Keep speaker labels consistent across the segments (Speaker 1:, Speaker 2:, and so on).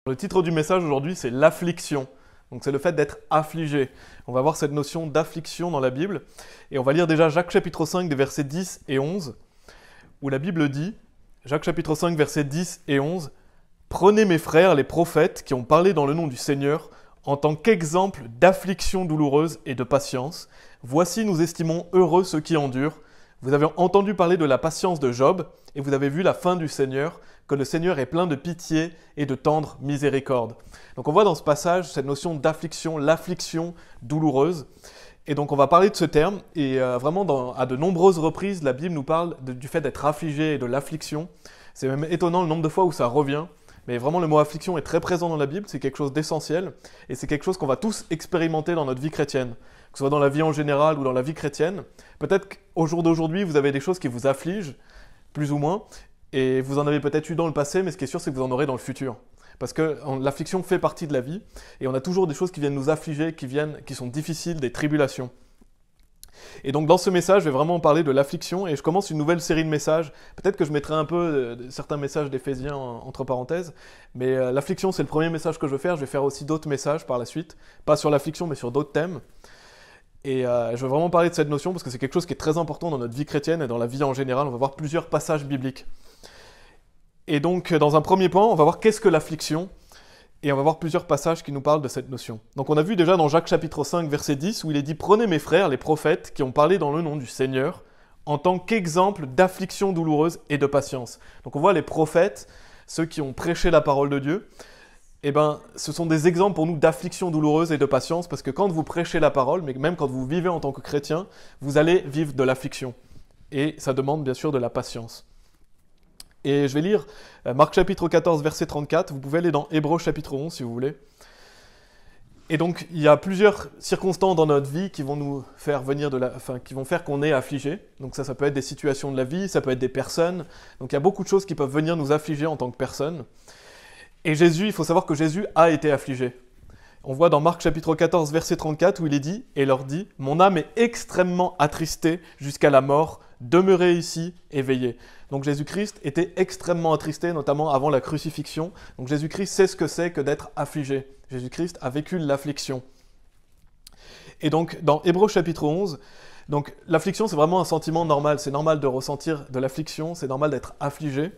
Speaker 1: Le titre du message aujourd'hui, c'est l'affliction. Donc c'est le fait d'être affligé. On va voir cette notion d'affliction dans la Bible. Et on va lire déjà Jacques chapitre 5, des versets 10 et 11, où la Bible dit, Jacques chapitre 5, versets 10 et 11, « Prenez mes frères, les prophètes, qui ont parlé dans le nom du Seigneur, en tant qu'exemple d'affliction douloureuse et de patience. Voici, nous estimons heureux ceux qui endurent. Vous avez entendu parler de la patience de Job, et vous avez vu la fin du Seigneur, que le Seigneur est plein de pitié et de tendre miséricorde. » Donc on voit dans ce passage cette notion d'affliction, l'affliction douloureuse. Et donc on va parler de ce terme, et vraiment à de nombreuses reprises, la Bible nous parle du fait d'être affligé et de l'affliction. C'est même étonnant le nombre de fois où ça revient, mais vraiment le mot affliction est très présent dans la Bible, c'est quelque chose d'essentiel, et c'est quelque chose qu'on va tous expérimenter dans notre vie chrétienne, que ce soit dans la vie en général ou dans la vie chrétienne. Peut-être qu'au jour d'aujourd'hui, vous avez des choses qui vous affligent, plus ou moins, et vous en avez peut-être eu dans le passé, mais ce qui est sûr, c'est que vous en aurez dans le futur. Parce que l'affliction fait partie de la vie, et on a toujours des choses qui viennent nous affliger, qui sont difficiles, des tribulations. Et donc dans ce message, je vais vraiment parler de l'affliction, et je commence une nouvelle série de messages. Peut-être que je mettrai un peu certains messages d'Éphésiens entre parenthèses, mais l'affliction, c'est le premier message que je vais faire aussi d'autres messages par la suite, pas sur l'affliction, mais sur d'autres thèmes. Et je veux vraiment parler de cette notion, parce que c'est quelque chose qui est très important dans notre vie chrétienne, et dans la vie en général. On va voir plusieurs passages bibliques. Et donc, dans un premier point, on va voir qu'est-ce que l'affliction, et on va voir plusieurs passages qui nous parlent de cette notion. Donc on a vu déjà dans Jacques chapitre 5, verset 10, où il est dit « Prenez mes frères, les prophètes, qui ont parlé dans le nom du Seigneur, en tant qu'exemple d'affliction douloureuse et de patience. » Donc on voit les prophètes, ceux qui ont prêché la parole de Dieu, eh ben, ce sont des exemples pour nous d'affliction douloureuse et de patience, parce que quand vous prêchez la parole, mais même quand vous vivez en tant que chrétien, vous allez vivre de l'affliction. Et ça demande bien sûr de la patience. Et je vais lire Marc chapitre 14, verset 34. Vous pouvez aller dans Hébreux chapitre 11 si vous voulez. Et donc, il y a plusieurs circonstances dans notre vie qui vont nous faire venir qui vont faire qu'on est affligé. Donc ça peut être des situations de la vie, ça peut être des personnes. Donc il y a beaucoup de choses qui peuvent venir nous affliger en tant que personne. Et Jésus, il faut savoir que Jésus a été affligé. On voit dans Marc chapitre 14, verset 34, où il est dit, et leur dit, « Mon âme est extrêmement attristée jusqu'à la mort, demeurez ici et veillez. » Donc Jésus-Christ était extrêmement attristé, notamment avant la crucifixion. Donc Jésus-Christ sait ce que c'est que d'être affligé. Jésus-Christ a vécu l'affliction. Et donc dans Hébreux chapitre 11, donc l'affliction c'est vraiment un sentiment normal. C'est normal de ressentir de l'affliction, c'est normal d'être affligé.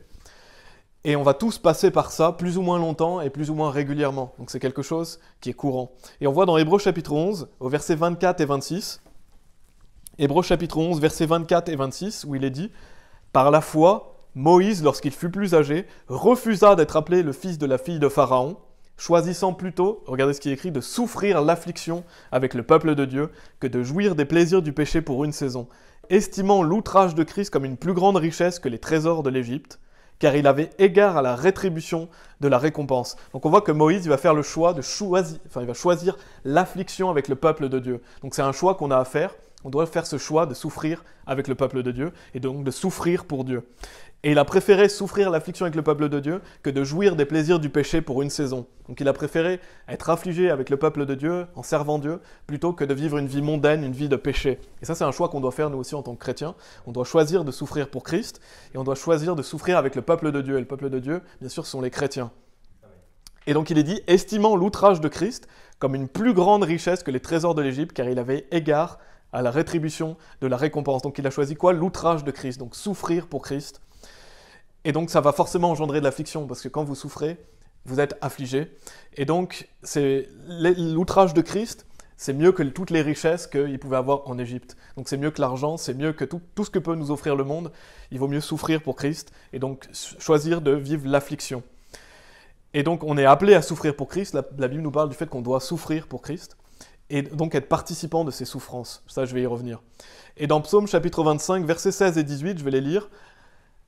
Speaker 1: Et on va tous passer par ça plus ou moins longtemps et plus ou moins régulièrement. Donc c'est quelque chose qui est courant. Et on voit dans Hébreux chapitre 11, au verset 24 et 26, Hébreux chapitre 11, versets 24 et 26, où il est dit « Par la foi, Moïse, lorsqu'il fut plus âgé, refusa d'être appelé le fils de la fille de Pharaon, choisissant plutôt, regardez ce qui est écrit, de souffrir l'affliction avec le peuple de Dieu que de jouir des plaisirs du péché pour une saison, estimant l'outrage de Christ comme une plus grande richesse que les trésors de l'Égypte, car il avait égard à la rétribution de la récompense. » Donc on voit que Moïse il va faire le choix de il va choisir l'affliction avec le peuple de Dieu. Donc c'est un choix qu'on a à faire. On doit faire ce choix de souffrir avec le peuple de Dieu et donc de souffrir pour Dieu. Et il a préféré souffrir l'affliction avec le peuple de Dieu que de jouir des plaisirs du péché pour une saison. Donc il a préféré être affligé avec le peuple de Dieu en servant Dieu plutôt que de vivre une vie mondaine, une vie de péché. Et ça c'est un choix qu'on doit faire nous aussi en tant que chrétiens. On doit choisir de souffrir pour Christ et on doit choisir de souffrir avec le peuple de Dieu. Et le peuple de Dieu, bien sûr, ce sont les chrétiens. Et donc il est dit, estimant l'outrage de Christ comme une plus grande richesse que les trésors de l'Égypte, car il avait égard à la rétribution de la récompense. Donc il a choisi quoi? L'outrage de Christ, donc souffrir pour Christ. Et donc ça va forcément engendrer de l'affliction, parce que quand vous souffrez, vous êtes affligé. Et donc l'outrage de Christ, c'est mieux que toutes les richesses qu'il pouvait avoir en Égypte. Donc c'est mieux que l'argent, c'est mieux que tout ce que peut nous offrir le monde. Il vaut mieux souffrir pour Christ, et donc choisir de vivre l'affliction. Et donc on est appelé à souffrir pour Christ. La Bible nous parle du fait qu'on doit souffrir pour Christ. Et donc être participant de ses souffrances. Ça, je vais y revenir. Et dans Psaume chapitre 25, versets 16 et 18, je vais les lire.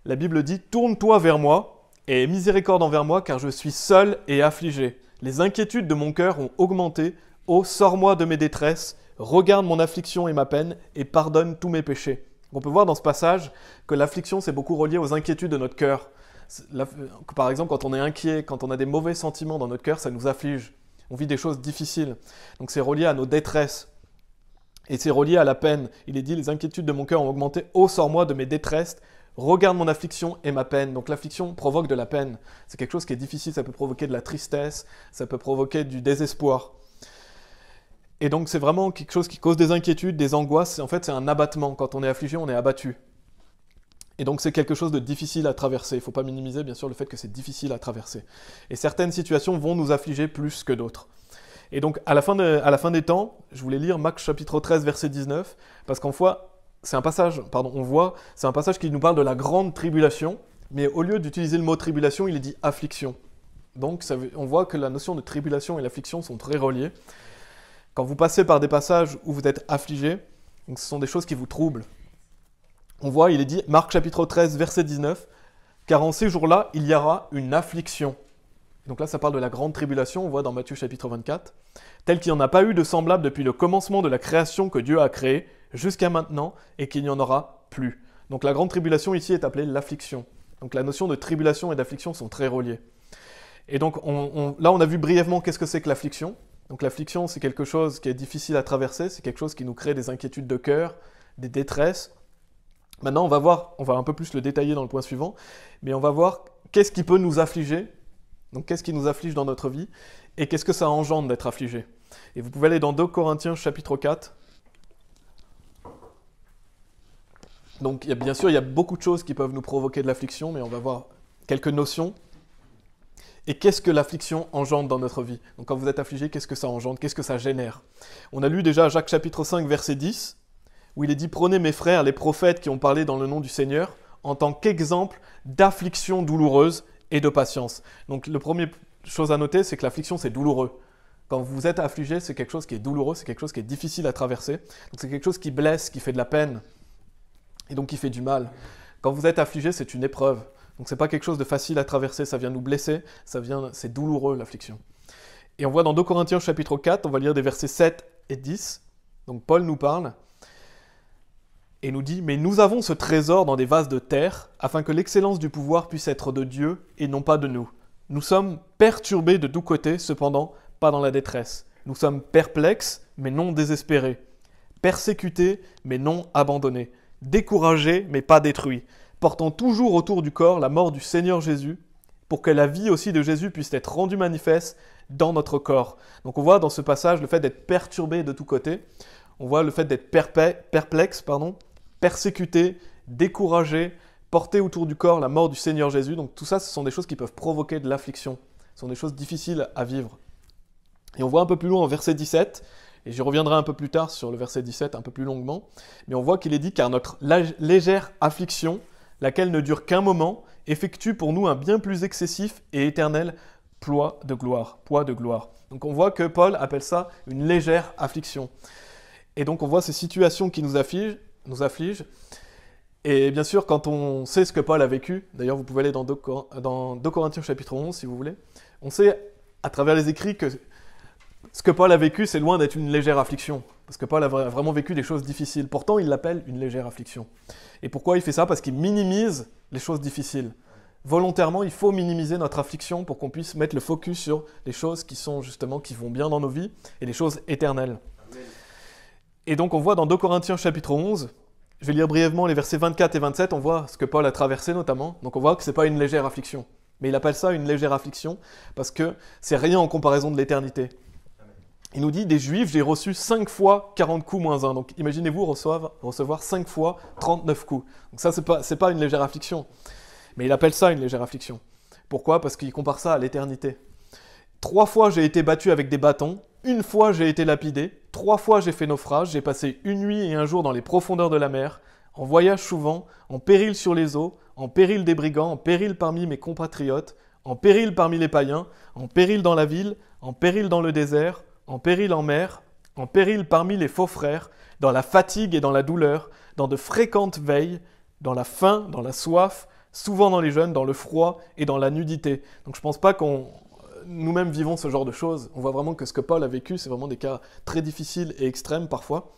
Speaker 1: La Bible dit « Tourne-toi vers moi et aie miséricorde envers moi, car je suis seul et affligé. Les inquiétudes de mon cœur ont augmenté. Ô, sors-moi de mes détresses, regarde mon affliction et ma peine, et pardonne tous mes péchés. » On peut voir dans ce passage que l'affliction, c'est beaucoup relié aux inquiétudes de notre cœur. Par exemple, quand on est inquiet, quand on a des mauvais sentiments dans notre cœur, ça nous afflige. On vit des choses difficiles. Donc c'est relié à nos détresses. Et c'est relié à la peine. Il est dit, les inquiétudes de mon cœur ont augmenté. Ô, sors-moi de mes détresses. Regarde mon affliction et ma peine. Donc l'affliction provoque de la peine. C'est quelque chose qui est difficile, ça peut provoquer de la tristesse, ça peut provoquer du désespoir. Et donc c'est vraiment quelque chose qui cause des inquiétudes, des angoisses. En fait, c'est un abattement. Quand on est affligé, on est abattu. Et donc c'est quelque chose de difficile à traverser. Il ne faut pas minimiser bien sûr le fait que c'est difficile à traverser. Et certaines situations vont nous affliger plus que d'autres. Et donc à la fin des temps, je voulais lire Marc chapitre 13 verset 19, parce qu'en foi, c'est un passage qui nous parle de la grande tribulation, mais au lieu d'utiliser le mot tribulation, il est dit affliction. Donc on voit que la notion de tribulation et l'affliction sont très reliées. Quand vous passez par des passages où vous êtes affligé, donc ce sont des choses qui vous troublent. On voit, il est dit, Marc chapitre 13, verset 19, « Car en ces jours-là, il y aura une affliction. » Donc là, ça parle de la grande tribulation, on voit dans Matthieu chapitre 24, « Tel qu'il n'y en a pas eu de semblable depuis le commencement de la création que Dieu a créée, jusqu'à maintenant, et qu'il n'y en aura plus. » Donc la grande tribulation ici est appelée l'affliction. Donc la notion de tribulation et d'affliction sont très reliées. Et donc là, on a vu brièvement qu'est-ce que c'est que l'affliction. Donc l'affliction, c'est quelque chose qui est difficile à traverser, c'est quelque chose qui nous crée des inquiétudes de cœur, des détresses. Maintenant, on va un peu plus le détailler dans le point suivant, mais on va voir qu'est-ce qui peut nous affliger, donc qu'est-ce qui nous afflige dans notre vie, et qu'est-ce que ça engendre d'être affligé. Et vous pouvez aller dans 2 Corinthiens chapitre 4. Donc bien sûr, il y a beaucoup de choses qui peuvent nous provoquer de l'affliction, mais on va voir quelques notions. Et qu'est-ce que l'affliction engendre dans notre vie? Donc quand vous êtes affligé, qu'est-ce que ça engendre? Qu'est-ce que ça génère? On a lu déjà Jacques chapitre 5 verset 10, où il est dit « Prenez mes frères, les prophètes qui ont parlé dans le nom du Seigneur, en tant qu'exemple d'affliction douloureuse et de patience. » Donc la première chose à noter, c'est que l'affliction, c'est douloureux. Quand vous êtes affligé, c'est quelque chose qui est douloureux, c'est quelque chose qui est difficile à traverser. Donc c'est quelque chose qui blesse, qui fait de la peine, et donc qui fait du mal. Quand vous êtes affligé, c'est une épreuve. Donc c'est pas quelque chose de facile à traverser, ça vient nous blesser, c'est douloureux l'affliction. Et on voit dans 2 Corinthiens chapitre 4, on va lire des versets 7 et 10. Donc Paul nous parle et nous dit « Mais nous avons ce trésor dans des vases de terre, afin que l'excellence du pouvoir puisse être de Dieu et non pas de nous. Nous sommes perturbés de tous côtés, cependant pas dans la détresse. Nous sommes perplexes, mais non désespérés. Persécutés, mais non abandonnés. Découragés, mais pas détruits. Portant toujours autour du corps la mort du Seigneur Jésus, pour que la vie aussi de Jésus puisse être rendue manifeste dans notre corps. » Donc on voit dans ce passage le fait d'être perturbé de tous côtés, on voit le fait d'être perplexe, persécuté, découragé, porter autour du corps la mort du Seigneur Jésus. Donc tout ça, ce sont des choses qui peuvent provoquer de l'affliction, ce sont des choses difficiles à vivre. Et on voit un peu plus loin en verset 17, et j'y reviendrai un peu plus tard sur le verset 17, un peu plus longuement, mais on voit qu'il est dit « Car notre légère affliction, laquelle ne dure qu'un moment, effectue pour nous un bien plus excessif et éternel poids de gloire. Donc on voit que Paul appelle ça une légère affliction. Et donc on voit ces situations qui nous affligent. Et bien sûr, quand on sait ce que Paul a vécu, d'ailleurs vous pouvez aller dans 2 Corinthiens chapitre 11 si vous voulez, on sait à travers les écrits que ce que Paul a vécu, c'est loin d'être une légère affliction. Parce que Paul a vraiment vécu des choses difficiles. Pourtant, il l'appelle une légère affliction. Et pourquoi il fait ça? Parce qu'il minimise les choses difficiles. Volontairement, il faut minimiser notre affliction pour qu'on puisse mettre le focus sur les choses qui vont bien dans nos vies et les choses éternelles. Amen. Et donc, on voit dans 2 Corinthiens chapitre 11, je vais lire brièvement les versets 24 et 27, on voit ce que Paul a traversé notamment. Donc, on voit que ce n'est pas une légère affliction. Mais il appelle ça une légère affliction parce que c'est rien en comparaison de l'éternité. Il nous dit, des Juifs, j'ai reçu 5 fois 40 coups moins 1. Donc imaginez-vous recevoir 5 fois 39 coups. Donc ça, c'est pas une légère affliction. Mais il appelle ça une légère affliction. Pourquoi? Parce qu'il compare ça à l'éternité. 3 fois j'ai été battu avec des bâtons, 1 fois j'ai été lapidé, 3 fois j'ai fait naufrage, j'ai passé 1 nuit et 1 jour dans les profondeurs de la mer, en voyage souvent, en péril sur les eaux, en péril des brigands, en péril parmi mes compatriotes, en péril parmi les païens, en péril dans la ville, en péril dans le désert, en péril en mer, en péril parmi les faux frères, dans la fatigue et dans la douleur, dans de fréquentes veilles, dans la faim, dans la soif, souvent dans les jeûnes, dans le froid et dans la nudité. Donc je ne pense pas qu'on nous-mêmes vivons ce genre de choses. On voit vraiment que ce que Paul a vécu, c'est vraiment des cas très difficiles et extrêmes parfois.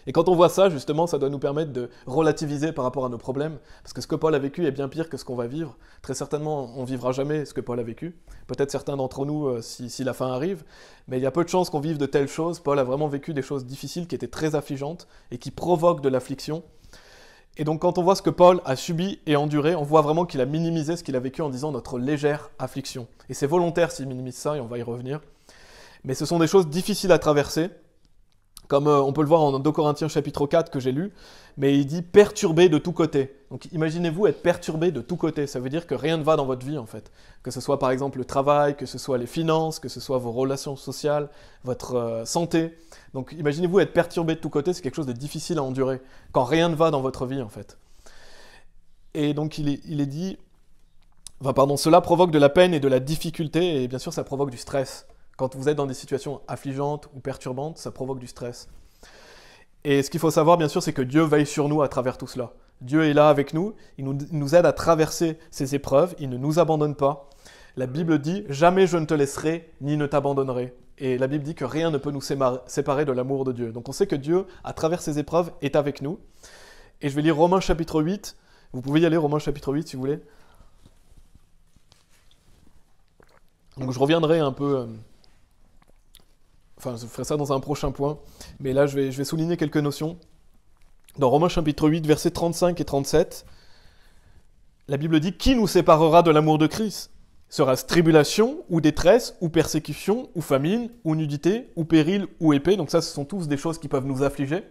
Speaker 1: Et quand on voit ça, justement, ça doit nous permettre de relativiser par rapport à nos problèmes, parce que ce que Paul a vécu est bien pire que ce qu'on va vivre. Très certainement, on ne vivra jamais ce que Paul a vécu. Peut-être certains d'entre nous, si la fin arrive, mais il y a peu de chances qu'on vive de telles choses. Paul a vraiment vécu des choses difficiles qui étaient très affligeantes et qui provoquent de l'affliction. Et donc quand on voit ce que Paul a subi et enduré, on voit vraiment qu'il a minimisé ce qu'il a vécu en disant notre légère affliction. Et c'est volontaire s'il minimise ça, et on va y revenir. Mais ce sont des choses difficiles à traverser, comme on peut le voir en 2 Corinthiens chapitre 4 que j'ai lu, mais il dit perturbé de tous côtés. Donc imaginez-vous être perturbé de tous côtés, ça veut dire que rien ne va dans votre vie en fait. Que ce soit par exemple le travail, que ce soit les finances, que ce soit vos relations sociales, votre santé. Donc imaginez-vous être perturbé de tous côtés, c'est quelque chose de difficile à endurer, quand rien ne va dans votre vie en fait. Et donc il est dit, cela provoque de la peine et de la difficulté, et bien sûr ça provoque du stress. Quand vous êtes dans des situations affligeantes ou perturbantes, ça provoque du stress. Et ce qu'il faut savoir, bien sûr, c'est que Dieu veille sur nous à travers tout cela. Dieu est là avec nous, il nous aide à traverser ces épreuves, il ne nous abandonne pas. La Bible dit « Jamais je ne te laisserai, ni ne t'abandonnerai ». Et la Bible dit que rien ne peut nous séparer de l'amour de Dieu. Donc on sait que Dieu, à travers ces épreuves, est avec nous. Et je vais lire Romains chapitre 8. Vous pouvez y aller, Romains chapitre 8, si vous voulez. Donc je reviendrai un peu... je ferai ça dans un prochain point, mais là je vais souligner quelques notions. Dans Romains chapitre 8, versets 35 et 37, la Bible dit « Qui nous séparera de l'amour de Christ ? Sera-ce tribulation, ou détresse, ou persécution, ou famine, ou nudité, ou péril, ou épée ?» Donc ça, ce sont tous des choses qui peuvent nous affliger,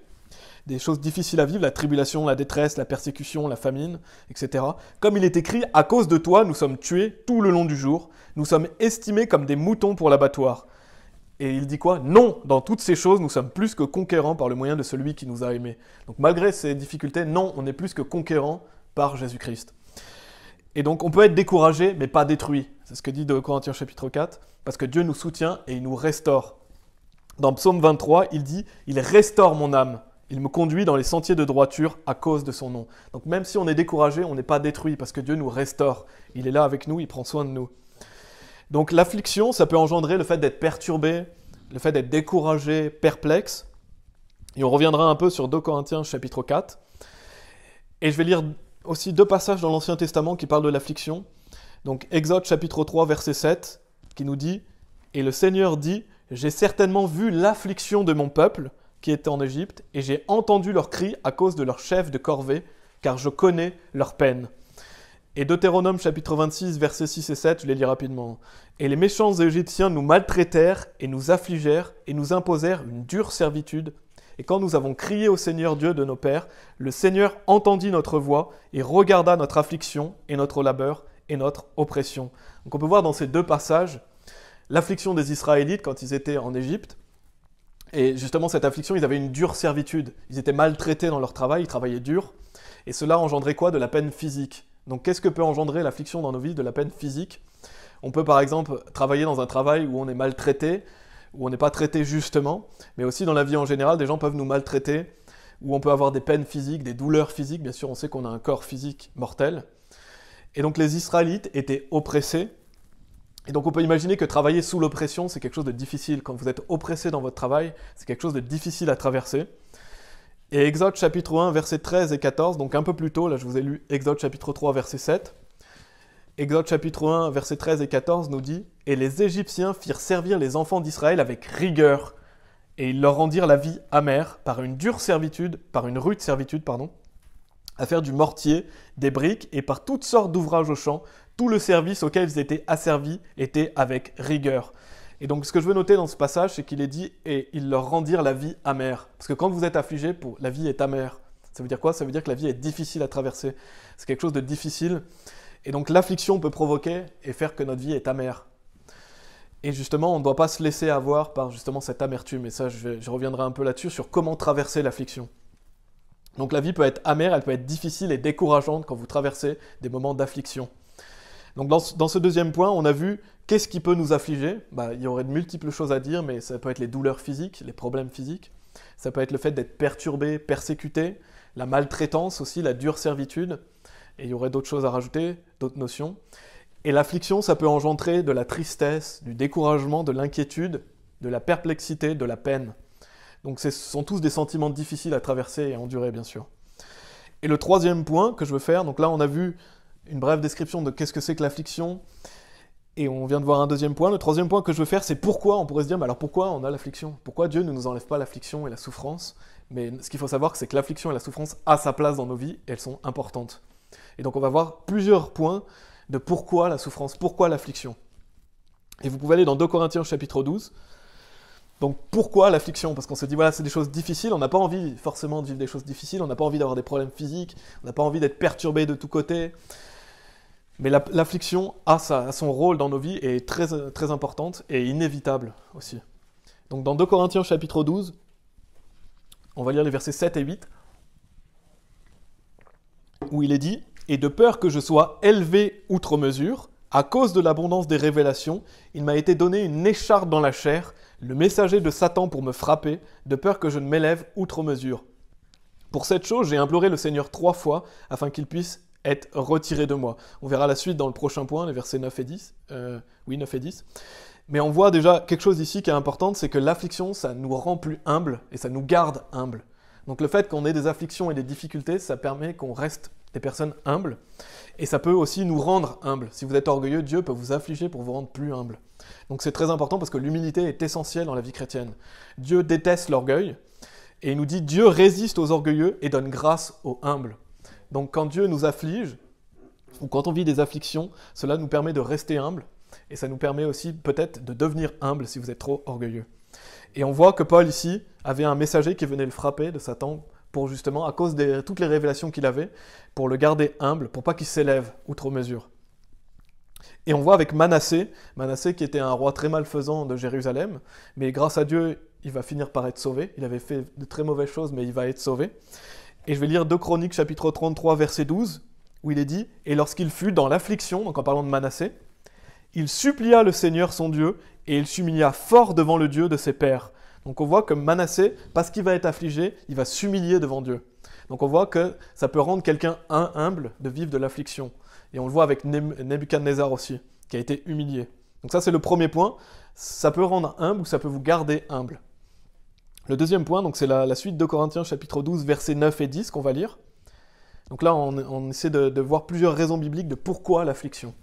Speaker 1: des choses difficiles à vivre, la tribulation, la détresse, la persécution, la famine, etc. Comme il est écrit « À cause de toi, nous sommes tués tout le long du jour, nous sommes estimés comme des moutons pour l'abattoir. » Et il dit quoi ? Non, dans toutes ces choses, nous sommes plus que conquérants par le moyen de celui qui nous a aimés. Donc malgré ces difficultés, non, on est plus que conquérants par Jésus-Christ. Et donc on peut être découragé, mais pas détruit. C'est ce que dit 2 Corinthiens chapitre 4, parce que Dieu nous soutient et il nous restaure. Dans Psaume 23, il dit « Il restaure mon âme, il me conduit dans les sentiers de droiture à cause de son nom. » Donc même si on est découragé, on n'est pas détruit, parce que Dieu nous restaure. Il est là avec nous, il prend soin de nous. Donc l'affliction, ça peut engendrer le fait d'être perturbé, le fait d'être découragé, perplexe. Et on reviendra un peu sur 2 Corinthiens chapitre 4. Et je vais lire aussi 2 passages dans l'Ancien Testament qui parlent de l'affliction. Donc Exode chapitre 3 verset 7 qui nous dit « Et le Seigneur dit, j'ai certainement vu l'affliction de mon peuple qui était en Égypte, et j'ai entendu leurs cris à cause de leurs chefs de corvée, car je connais leur peine. » Et Deutéronome chapitre 26, versets 6 et 7, je les lis rapidement. « Et les méchants Égyptiens nous maltraitèrent et nous affligèrent et nous imposèrent une dure servitude. Et quand nous avons crié au Seigneur Dieu de nos pères, le Seigneur entendit notre voix et regarda notre affliction et notre labeur et notre oppression. » Donc on peut voir dans ces 2 passages l'affliction des Israélites quand ils étaient en Égypte. Et justement cette affliction, ils avaient une dure servitude. Ils étaient maltraités dans leur travail, ils travaillaient dur. Et cela engendrait quoi ? De la peine physique. Donc qu'est-ce que peut engendrer l'affliction dans nos vies ? De la peine physique. On peut par exemple travailler dans un travail où on est maltraité, où on n'est pas traité justement, mais aussi dans la vie en général, des gens peuvent nous maltraiter, où on peut avoir des peines physiques, des douleurs physiques. Bien sûr, on sait qu'on a un corps physique mortel. Et donc les Israélites étaient oppressés. Et donc on peut imaginer que travailler sous l'oppression, c'est quelque chose de difficile. Quand vous êtes oppressé dans votre travail, c'est quelque chose de difficile à traverser. Et Exode chapitre 1, versets 13 et 14, donc un peu plus tôt, là je vous ai lu Exode chapitre 3, verset 7. Exode chapitre 1, versets 13 et 14 nous dit « Et les Égyptiens firent servir les enfants d'Israël avec rigueur, et ils leur rendirent la vie amère par une rude servitude, à faire du mortier, des briques, et par toutes sortes d'ouvrages au champ. Tout le service auquel ils étaient asservis était avec rigueur. » Et donc ce que je veux noter dans ce passage, c'est qu'il est dit « et ils leur rendirent la vie amère ». Parce que quand vous êtes affligé, la vie est amère. Ça veut dire quoi ? Ça veut dire que la vie est difficile à traverser. C'est quelque chose de difficile. Et donc l'affliction peut provoquer et faire que notre vie est amère. Et justement, on ne doit pas se laisser avoir par justement cette amertume. Et ça, je reviendrai un peu là-dessus, sur comment traverser l'affliction. Donc la vie peut être amère, elle peut être difficile et décourageante quand vous traversez des moments d'affliction. Donc dans ce 2e point, on a vu qu'est-ce qui peut nous affliger. Il y aurait de multiples choses à dire, mais ça peut être les douleurs physiques, les problèmes physiques. Ça peut être le fait d'être perturbé, persécuté, la maltraitance aussi, la dure servitude. Et il y aurait d'autres choses à rajouter, d'autres notions. Et l'affliction, ça peut engendrer de la tristesse, du découragement, de l'inquiétude, de la perplexité, de la peine. Donc ce sont tous des sentiments difficiles à traverser et à endurer, bien sûr. Et le 3e point que je veux faire, donc là on a vu une brève description de qu'est-ce que c'est que l'affliction. Et on vient de voir un deuxième point. Le troisième point que je veux faire, c'est pourquoi. On pourrait se dire, mais alors pourquoi on a l'affliction? Pourquoi Dieu ne nous enlève pas l'affliction et la souffrance? Mais ce qu'il faut savoir, c'est que l'affliction et la souffrance a sa place dans nos vies, et elles sont importantes. Et donc on va voir plusieurs points de pourquoi la souffrance, pourquoi l'affliction. Et vous pouvez aller dans 2 Corinthiens chapitre 12. Donc pourquoi l'affliction? Parce qu'on se dit, voilà, c'est des choses difficiles, on n'a pas envie forcément de vivre des choses difficiles, on n'a pas envie d'avoir des problèmes physiques, on n'a pas envie d'être perturbé de tous côtés. Mais l'affliction a son rôle dans nos vies et est très, très importante et inévitable aussi. Donc dans 2 Corinthiens chapitre 12, on va lire les versets 7 et 8, où il est dit « Et de peur que je sois élevé outre mesure, à cause de l'abondance des révélations, il m'a été donné une écharpe dans la chair, le messager de Satan pour me frapper, de peur que je ne m'élève outre mesure. Pour cette chose, j'ai imploré le Seigneur 3 fois, afin qu'il puisse être retiré de moi. » On verra la suite dans le prochain point, les versets 9 et 10. 9 et 10. Mais on voit déjà quelque chose ici qui est important, c'est que l'affliction, ça nous rend plus humbles et ça nous garde humbles. Donc le fait qu'on ait des afflictions et des difficultés, ça permet qu'on reste des personnes humbles. Et ça peut aussi nous rendre humbles. Si vous êtes orgueilleux, Dieu peut vous affliger pour vous rendre plus humble. Donc c'est très important parce que l'humilité est essentielle dans la vie chrétienne. Dieu déteste l'orgueil et il nous dit « Dieu résiste aux orgueilleux et donne grâce aux humbles ». Donc quand Dieu nous afflige, ou quand on vit des afflictions, cela nous permet de rester humble, et ça nous permet aussi peut-être de devenir humble si vous êtes trop orgueilleux. Et on voit que Paul ici avait un messager qui venait le frapper de Satan, pour justement, à cause de toutes les révélations qu'il avait, pour le garder humble, pour pas qu'il s'élève outre mesure. Et on voit avec Manassé qui était un roi très malfaisant de Jérusalem, mais grâce à Dieu, il va finir par être sauvé. Il avait fait de très mauvaises choses, mais il va être sauvé. Et je vais lire 2 Chroniques, chapitre 33, verset 12, où il est dit « Et lorsqu'il fut dans l'affliction, donc en parlant de Manassé, il supplia le Seigneur son Dieu, et il s'humilia fort devant le Dieu de ses pères. » Donc on voit que Manassé, parce qu'il va être affligé, il va s'humilier devant Dieu. Donc on voit que ça peut rendre quelqu'un humble de vivre de l'affliction. Et on le voit avec Nebuchadnezzar aussi, qui a été humilié. Donc ça c'est le premier point, ça peut rendre humble ou ça peut vous garder humble. Le deuxième point, donc c'est la suite de Corinthiens chapitre 12, versets 9 et 10 qu'on va lire. Donc là, on essaie de voir plusieurs raisons bibliques de pourquoi l'affliction.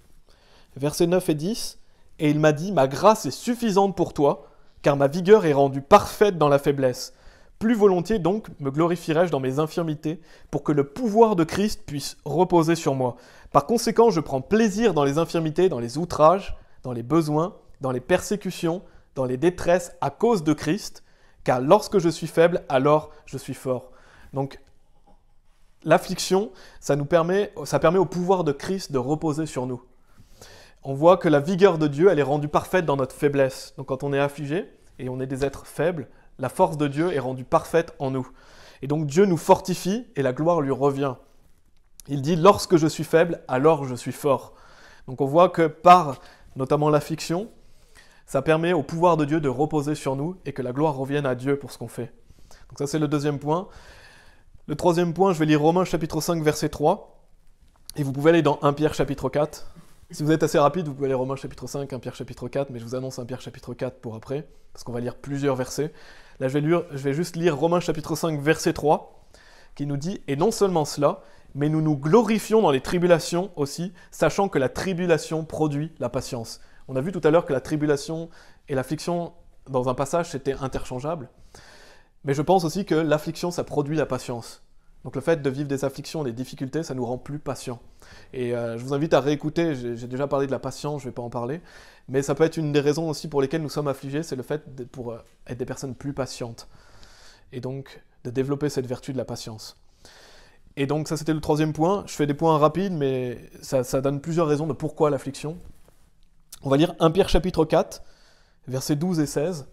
Speaker 1: Versets 9 et 10, « Et il m'a dit, ma grâce est suffisante pour toi, car ma vigueur est rendue parfaite dans la faiblesse. Plus volontiers donc me glorifierai-je dans mes infirmités, pour que le pouvoir de Christ puisse reposer sur moi. Par conséquent, je prends plaisir dans les infirmités, dans les outrages, dans les besoins, dans les persécutions, dans les détresses à cause de Christ, car lorsque je suis faible, alors je suis fort. » Donc, l'affliction, ça permet au pouvoir de Christ de reposer sur nous. On voit que la vigueur de Dieu, elle est rendue parfaite dans notre faiblesse. Donc quand on est affligé, et on est des êtres faibles, la force de Dieu est rendue parfaite en nous. Et donc Dieu nous fortifie, et la gloire lui revient. Il dit « Lorsque je suis faible, alors je suis fort ». Donc on voit que par, notamment l'affliction, ça permet au pouvoir de Dieu de reposer sur nous et que la gloire revienne à Dieu pour ce qu'on fait. Donc ça c'est le deuxième point. Le troisième point, je vais lire Romains chapitre 5 verset 3. Et vous pouvez aller dans 1 Pierre chapitre 4. Si vous êtes assez rapide, vous pouvez aller Romains chapitre 5, 1 Pierre chapitre 4, mais je vous annonce 1 Pierre chapitre 4 pour après, parce qu'on va lire plusieurs versets. Là je vais juste lire Romains chapitre 5 verset 3, qui nous dit « Et non seulement cela, mais nous nous glorifions dans les tribulations aussi, sachant que la tribulation produit la patience. » On a vu tout à l'heure que la tribulation et l'affliction, dans un passage, c'était interchangeable. Mais je pense aussi que l'affliction, ça produit la patience. Donc le fait de vivre des afflictions, des difficultés, ça nous rend plus patients. Et je vous invite à réécouter, j'ai déjà parlé de la patience, je ne vais pas en parler, mais ça peut être une des raisons aussi pour lesquelles nous sommes affligés, c'est le fait pour être des personnes plus patientes. Et donc de développer cette vertu de la patience. Et donc ça c'était le troisième point, je fais des points rapides, mais ça donne plusieurs raisons de pourquoi l'affliction. On va lire 1 Pierre chapitre 4, versets 12 et 16,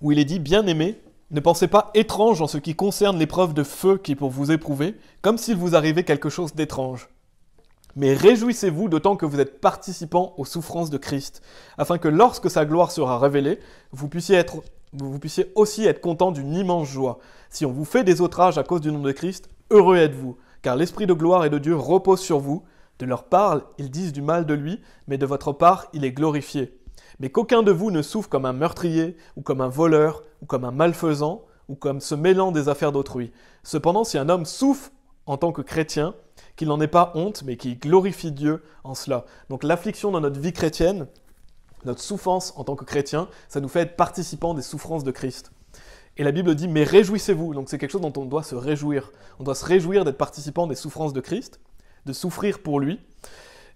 Speaker 1: où il est dit « Bien-aimés, ne pensez pas étrange en ce qui concerne l'épreuve de feu qui est pour vous éprouver, comme s'il vous arrivait quelque chose d'étrange. Mais réjouissez-vous d'autant que vous êtes participants aux souffrances de Christ, afin que lorsque sa gloire sera révélée, vous puissiez aussi être contents d'une immense joie. Si on vous fait des outrages à cause du nom de Christ, heureux êtes-vous, car l'Esprit de gloire et de Dieu repose sur vous. De leur part, ils disent du mal de lui, mais de votre part, il est glorifié. Mais qu'aucun de vous ne souffre comme un meurtrier, ou comme un voleur, ou comme un malfaisant, ou comme se mêlant des affaires d'autrui. Cependant, si un homme souffre en tant que chrétien, qu'il n'en ait pas honte, mais qu'il glorifie Dieu en cela. Donc l'affliction dans notre vie chrétienne, notre souffrance en tant que chrétien, ça nous fait être participants des souffrances de Christ. Et la Bible dit « mais réjouissez-vous ». Donc c'est quelque chose dont on doit se réjouir. On doit se réjouir d'être participants des souffrances de Christ, de souffrir pour lui.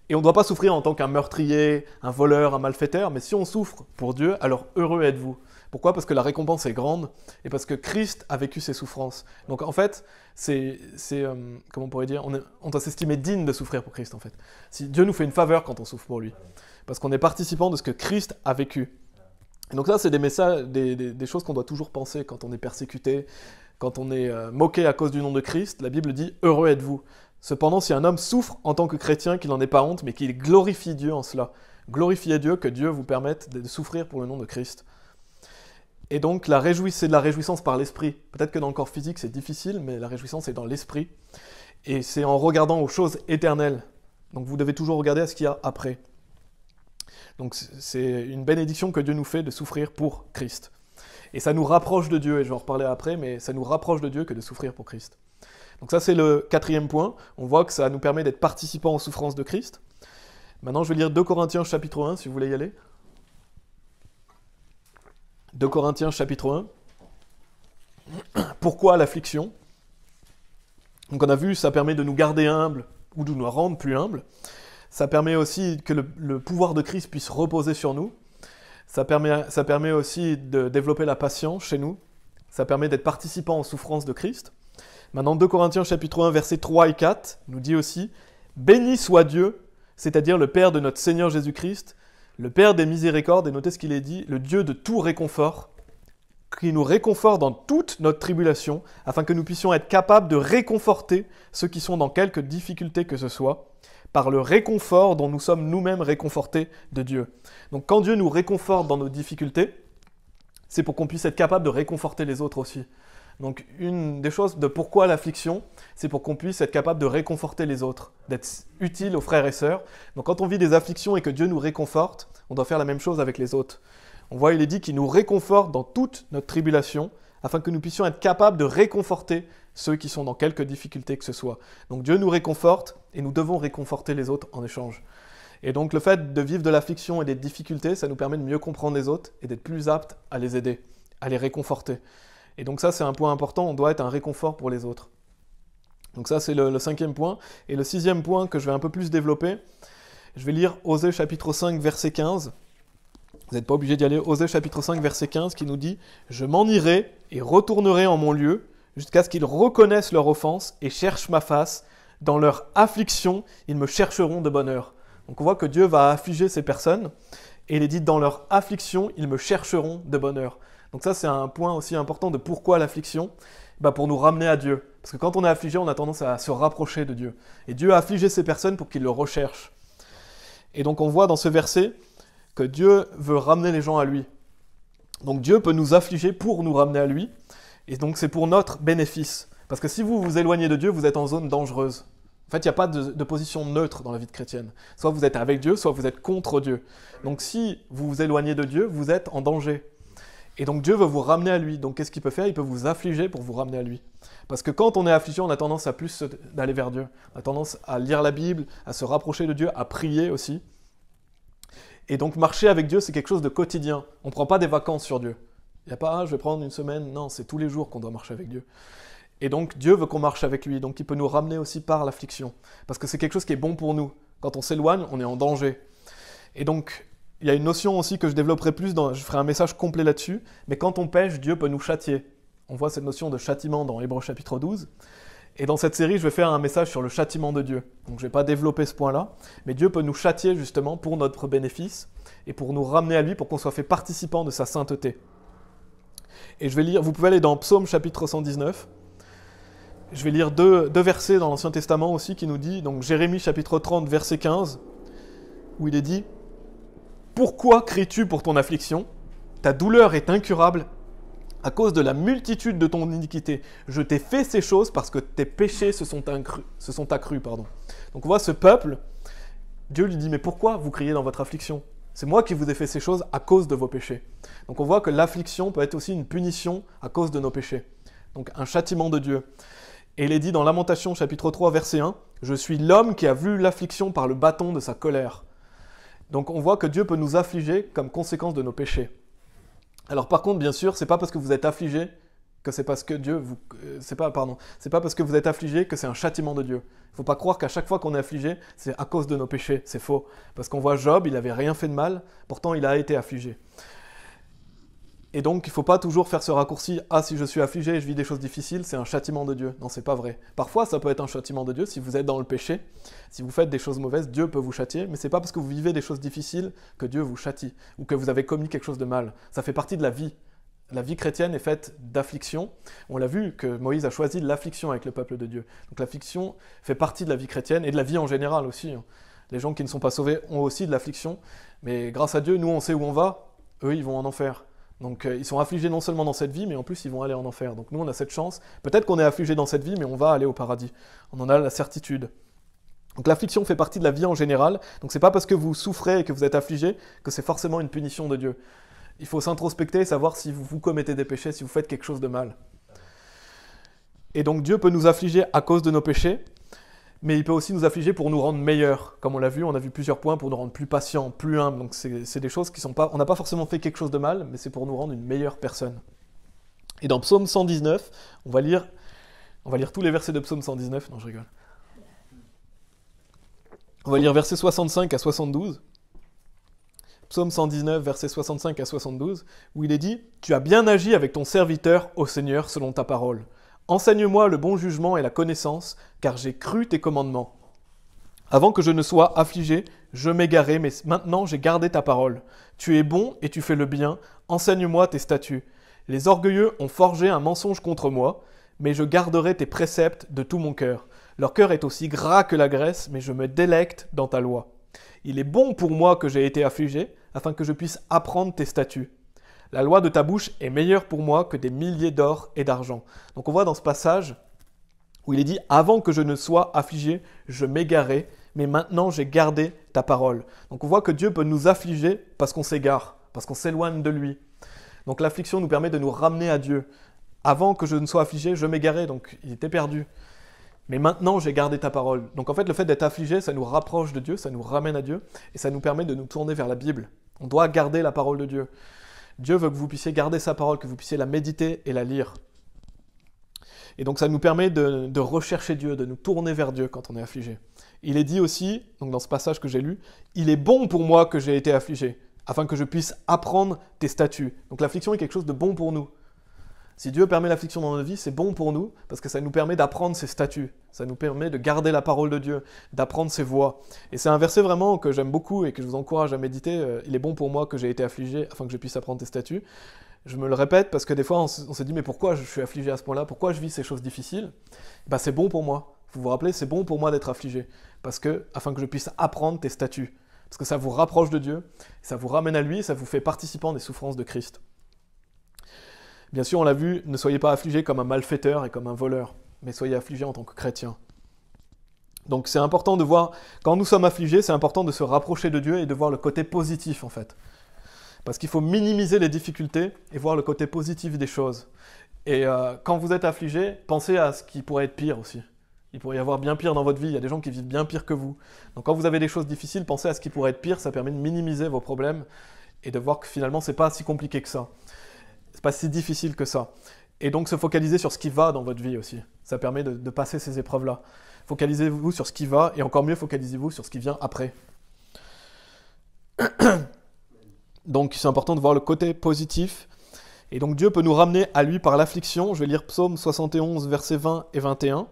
Speaker 1: Et on ne doit pas souffrir en tant qu'un meurtrier, un voleur, un malfaiteur, mais si on souffre pour Dieu, alors heureux êtes-vous. Pourquoi ? Parce que la récompense est grande et parce que Christ a vécu ses souffrances. Donc en fait, comment on pourrait dire, on doit s'estimer digne de souffrir pour Christ en fait. Si Dieu nous fait une faveur quand on souffre pour lui, parce qu'on est participant de ce que Christ a vécu. Et donc ça, c'est des messages, des choses qu'on doit toujours penser quand on est persécuté, quand on est moqué à cause du nom de Christ. La Bible dit « heureux êtes-vous ». Cependant, si un homme souffre en tant que chrétien, qu'il n'en ait pas honte, mais qu'il glorifie Dieu en cela. Glorifiez Dieu, que Dieu vous permette de souffrir pour le nom de Christ. Et donc, c'est de la réjouissance par l'esprit. Peut-être que dans le corps physique, c'est difficile, mais la réjouissance est dans l'esprit. Et c'est en regardant aux choses éternelles. Donc, vous devez toujours regarder à ce qu'il y a après. Donc, c'est une bénédiction que Dieu nous fait de souffrir pour Christ. Et ça nous rapproche de Dieu, et je vais en reparler après, mais ça nous rapproche de Dieu que de souffrir pour Christ. Donc ça, c'est le 4e point. On voit que ça nous permet d'être participants aux souffrances de Christ. Maintenant, je vais lire 2 Corinthiens chapitre 1, si vous voulez y aller. 2 Corinthiens chapitre 1. Pourquoi l'affliction ? Donc on a vu, ça permet de nous garder humbles ou de nous rendre plus humbles. Ça permet aussi que le pouvoir de Christ puisse reposer sur nous. Ça permet aussi de développer la patience chez nous. Ça permet d'être participants aux souffrances de Christ. Maintenant, 2 Corinthiens chapitre 1, versets 3 et 4, nous dit aussi « Béni soit Dieu, c'est-à-dire le Père de notre Seigneur Jésus-Christ, le Père des miséricordes, et notez ce qu'il est dit, le Dieu de tout réconfort, qui nous réconforte dans toute notre tribulation, afin que nous puissions être capables de réconforter ceux qui sont dans quelque difficulté que ce soit, par le réconfort dont nous sommes nous-mêmes réconfortés de Dieu. » Donc quand Dieu nous réconforte dans nos difficultés, c'est pour qu'on puisse être capable de réconforter les autres aussi. Donc une des choses de pourquoi l'affliction, c'est pour qu'on puisse être capable de réconforter les autres, d'être utile aux frères et sœurs. Donc quand on vit des afflictions et que Dieu nous réconforte, on doit faire la même chose avec les autres. On voit, il est dit qu'il nous réconforte dans toute notre tribulation, afin que nous puissions être capables de réconforter ceux qui sont dans quelque difficulté que ce soit. Donc Dieu nous réconforte et nous devons réconforter les autres en échange. Et donc le fait de vivre de l'affliction et des difficultés, ça nous permet de mieux comprendre les autres et d'être plus aptes à les aider, à les réconforter. Et donc ça, c'est un point important, on doit être un réconfort pour les autres. Donc ça, c'est le 5e point. Et le 6e point que je vais un peu plus développer, je vais lire Osée chapitre 5, verset 15. Vous n'êtes pas obligé d'y aller. Osée chapitre 5, verset 15, qui nous dit « Je m'en irai et retournerai en mon lieu, jusqu'à ce qu'ils reconnaissent leur offense et cherchent ma face. Dans leur affliction, ils me chercheront de bonne heure. » Donc on voit que Dieu va affliger ces personnes, et il est dit « Dans leur affliction, ils me chercheront de bonne heure. » Donc ça, c'est un point aussi important de pourquoi l'affliction, pour nous ramener à Dieu. Parce que quand on est affligé, on a tendance à se rapprocher de Dieu. Et Dieu a affligé ces personnes pour qu'ils le recherchent. Et donc on voit dans ce verset que Dieu veut ramener les gens à lui. Donc Dieu peut nous affliger pour nous ramener à lui. Et donc c'est pour notre bénéfice. Parce que si vous vous éloignez de Dieu, vous êtes en zone dangereuse. En fait, il n'y a pas de position neutre dans la vie de chrétienne. Soit vous êtes avec Dieu, soit vous êtes contre Dieu. Donc si vous vous éloignez de Dieu, vous êtes en danger. Et donc Dieu veut vous ramener à lui. Donc qu'est-ce qu'il peut faire ? Il peut vous affliger pour vous ramener à lui. Parce que quand on est affligé, on a tendance à plus d'aller vers Dieu. On a tendance à lire la Bible, à se rapprocher de Dieu, à prier aussi. Et donc marcher avec Dieu, c'est quelque chose de quotidien. On ne prend pas des vacances sur Dieu. Il n'y a pas « je vais prendre une semaine ». Non, c'est tous les jours qu'on doit marcher avec Dieu. Et donc Dieu veut qu'on marche avec lui. Donc il peut nous ramener aussi par l'affliction. Parce que c'est quelque chose qui est bon pour nous. Quand on s'éloigne, on est en danger. Et donc il y a une notion aussi que je développerai plus, je ferai un message complet là-dessus, mais quand on pêche, Dieu peut nous châtier. On voit cette notion de châtiment dans Hébreux chapitre 12. Et dans cette série, je vais faire un message sur le châtiment de Dieu. Donc je ne vais pas développer ce point-là, mais Dieu peut nous châtier justement pour notre bénéfice et pour nous ramener à lui, pour qu'on soit fait participant de sa sainteté. Et je vais lire, vous pouvez aller dans Psaume chapitre 119. Je vais lire deux versets dans l'Ancien Testament aussi qui nous dit, donc Jérémie chapitre 30, verset 15, où il est dit « Pourquoi cries-tu pour ton affliction ? Ta douleur est incurable à cause de la multitude de ton iniquité. Je t'ai fait ces choses parce que tes péchés se sont accrus. » Donc on voit ce peuple, Dieu lui dit « Mais pourquoi vous criez dans votre affliction ? C'est moi qui vous ai fait ces choses à cause de vos péchés. » Donc on voit que l'affliction peut être aussi une punition à cause de nos péchés. Donc un châtiment de Dieu. Et il est dit dans Lamentation chapitre 3 verset 1, « Je suis l'homme qui a vu l'affliction par le bâton de sa colère ». Donc on voit que Dieu peut nous affliger comme conséquence de nos péchés. Alors par contre, bien sûr, c'est pas parce que vous êtes affligé que c'est parce que Dieu vous... c'est pas parce que vous êtes affligé que c'est un châtiment de Dieu. Il ne faut pas croire qu'à chaque fois qu'on est affligé, c'est à cause de nos péchés. C'est faux. Parce qu'on voit Job, il n'avait rien fait de mal, pourtant il a été affligé. Et donc, il ne faut pas toujours faire ce raccourci « Ah, si je suis affligé et je vis des choses difficiles, c'est un châtiment de Dieu ». Non, c'est pas vrai. Parfois, ça peut être un châtiment de Dieu. Si vous êtes dans le péché, si vous faites des choses mauvaises, Dieu peut vous châtier. Mais c'est pas parce que vous vivez des choses difficiles que Dieu vous châtie ou que vous avez commis quelque chose de mal. Ça fait partie de la vie. La vie chrétienne est faite d'affliction. On l'a vu que Moïse a choisi l'affliction avec le peuple de Dieu. Donc l'affliction fait partie de la vie chrétienne et de la vie en général aussi. Les gens qui ne sont pas sauvés ont aussi de l'affliction. Mais grâce à Dieu, nous, on sait où on va. Eux, ils vont en enfer. Donc ils sont affligés non seulement dans cette vie, mais en plus ils vont aller en enfer. Donc nous on a cette chance, peut-être qu'on est affligé dans cette vie, mais on va aller au paradis. On en a la certitude. Donc l'affliction fait partie de la vie en général, donc c'est pas parce que vous souffrez et que vous êtes affligé que c'est forcément une punition de Dieu. Il faut s'introspecter et savoir si vous commettez des péchés, si vous faites quelque chose de mal. Et donc Dieu peut nous affliger à cause de nos péchés, mais il peut aussi nous affliger pour nous rendre meilleurs. Comme on a vu plusieurs points pour nous rendre plus patients, plus humbles. Donc c'est des choses qui sont pas... On n'a pas forcément fait quelque chose de mal, mais c'est pour nous rendre une meilleure personne. Et dans Psaume 119, on va lire tous les versets de Psaume 119. Non, je rigole. On va lire versets 65 à 72. Psaume 119, versets 65 à 72, où il est dit « Tu as bien agi avec ton serviteur, ô Seigneur, selon ta parole. Enseigne-moi le bon jugement et la connaissance, car j'ai cru tes commandements. Avant que je ne sois affligé, je m'égarais, mais maintenant j'ai gardé ta parole. Tu es bon et tu fais le bien, enseigne-moi tes statuts. Les orgueilleux ont forgé un mensonge contre moi, mais je garderai tes préceptes de tout mon cœur. Leur cœur est aussi gras que la graisse, mais je me délecte dans ta loi. Il est bon pour moi que j'ai été affligé, afin que je puisse apprendre tes statuts. La loi de ta bouche est meilleure pour moi que des milliers d'or et d'argent. » Donc on voit dans ce passage où il est dit « Avant que je ne sois affligé, je m'égarais, mais maintenant j'ai gardé ta parole. » Donc on voit que Dieu peut nous affliger parce qu'on s'égare, parce qu'on s'éloigne de lui. Donc l'affliction nous permet de nous ramener à Dieu. Avant que je ne sois affligé, je m'égarais, donc il était perdu. Mais maintenant j'ai gardé ta parole. Donc en fait le fait d'être affligé, ça nous rapproche de Dieu, ça nous ramène à Dieu, et ça nous permet de nous tourner vers la Bible. On doit garder la parole de Dieu. Dieu veut que vous puissiez garder sa parole, que vous puissiez la méditer et la lire. Et donc ça nous permet de rechercher Dieu, de nous tourner vers Dieu quand on est affligé. Il est dit aussi, donc dans ce passage que j'ai lu, « Il est bon pour moi que j'ai été affligé, afin que je puisse apprendre tes statuts. » Donc l'affliction est quelque chose de bon pour nous. Si Dieu permet l'affliction dans notre vie, c'est bon pour nous, parce que ça nous permet d'apprendre ses statuts. Ça nous permet de garder la parole de Dieu, d'apprendre ses voies. Et c'est un verset vraiment que j'aime beaucoup et que je vous encourage à méditer. Il est bon pour moi que j'ai été affligé, afin que je puisse apprendre tes statuts. Je me le répète parce que des fois on se dit mais pourquoi je suis affligé à ce point-là? Pourquoi je vis ces choses difficiles? C'est bon pour moi. Vous vous rappelez, c'est bon pour moi d'être affligé. Afin que je puisse apprendre tes statuts. Parce que ça vous rapproche de Dieu, ça vous ramène à lui, et ça vous fait participant des souffrances de Christ. Bien sûr, on l'a vu, ne soyez pas affligés comme un malfaiteur et comme un voleur, mais soyez affligés en tant que chrétien. Donc c'est important de voir, quand nous sommes affligés, c'est important de se rapprocher de Dieu et de voir le côté positif en fait. Parce qu'il faut minimiser les difficultés et voir le côté positif des choses. Et quand vous êtes affligé, pensez à ce qui pourrait être pire aussi. Il pourrait y avoir bien pire dans votre vie, il y a des gens qui vivent bien pire que vous. Donc quand vous avez des choses difficiles, pensez à ce qui pourrait être pire, ça permet de minimiser vos problèmes et de voir que finalement c'est pas si compliqué que ça. C'est pas si difficile que ça. Et donc se focaliser sur ce qui va dans votre vie aussi. Ça permet de passer ces épreuves-là. Focalisez-vous sur ce qui va, et encore mieux, focalisez-vous sur ce qui vient après. Donc c'est important de voir le côté positif. Et donc Dieu peut nous ramener à lui par l'affliction. Je vais lire Psaume 71, versets 20 et 21,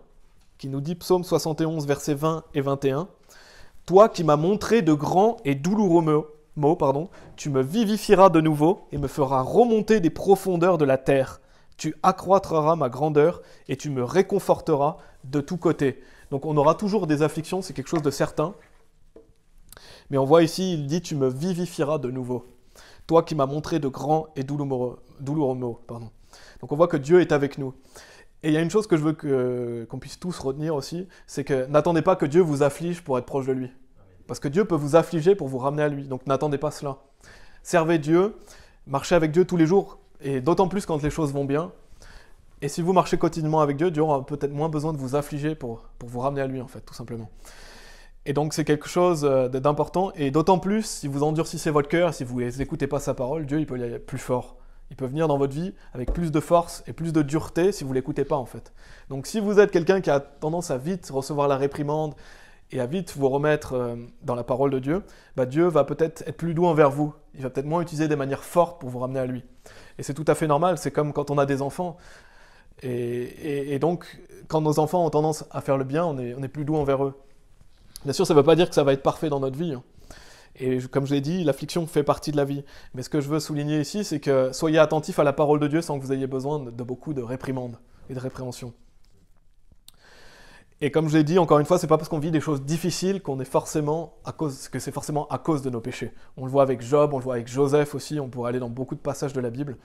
Speaker 1: qui nous dit, Psaume 71, versets 20 et 21, « Toi qui m'as montré de grands et douloureux mots, tu me vivifieras de nouveau et me feras remonter des profondeurs de la terre. Tu accroîtras ma grandeur et tu me réconforteras de tous côtés. » Donc on aura toujours des afflictions, c'est quelque chose de certain. Mais on voit ici, il dit « Tu me vivifieras de nouveau. » Toi qui m'as montré de grands et douloureux mots. Donc on voit que Dieu est avec nous. Et il y a une chose que je veux qu'on puisse tous retenir aussi, c'est que n'attendez pas que Dieu vous afflige pour être proche de lui. Parce que Dieu peut vous affliger pour vous ramener à lui. Donc n'attendez pas cela. Servez Dieu, marchez avec Dieu tous les jours, et d'autant plus quand les choses vont bien. Et si vous marchez quotidiennement avec Dieu, Dieu aura peut-être moins besoin de vous affliger pour vous ramener à lui, en fait, tout simplement. Et donc c'est quelque chose d'important, et d'autant plus si vous endurcissez votre cœur, si vous n'écoutez pas sa parole, Dieu il peut y aller plus fort. Il peut venir dans votre vie avec plus de force et plus de dureté si vous ne l'écoutez pas en fait. Donc si vous êtes quelqu'un qui a tendance à vite recevoir la réprimande et à vite vous remettre dans la parole de Dieu, bah Dieu va peut-être être plus doux envers vous. Il va peut-être moins utiliser des manières fortes pour vous ramener à lui. Et c'est tout à fait normal, c'est comme quand on a des enfants. Et donc quand nos enfants ont tendance à faire le bien, on est plus doux envers eux. Bien sûr, ça ne veut pas dire que ça va être parfait dans notre vie. Et comme je l'ai dit, l'affliction fait partie de la vie. Mais ce que je veux souligner ici, c'est que soyez attentifs à la parole de Dieu sans que vous ayez besoin de beaucoup de réprimandes et de répréhensions. Et comme je l'ai dit, encore une fois, c'est pas parce qu'on vit des choses difficiles que c'est forcément à cause de nos péchés. On le voit avec Job, on le voit avec Joseph aussi, on pourrait aller dans beaucoup de passages de la Bible.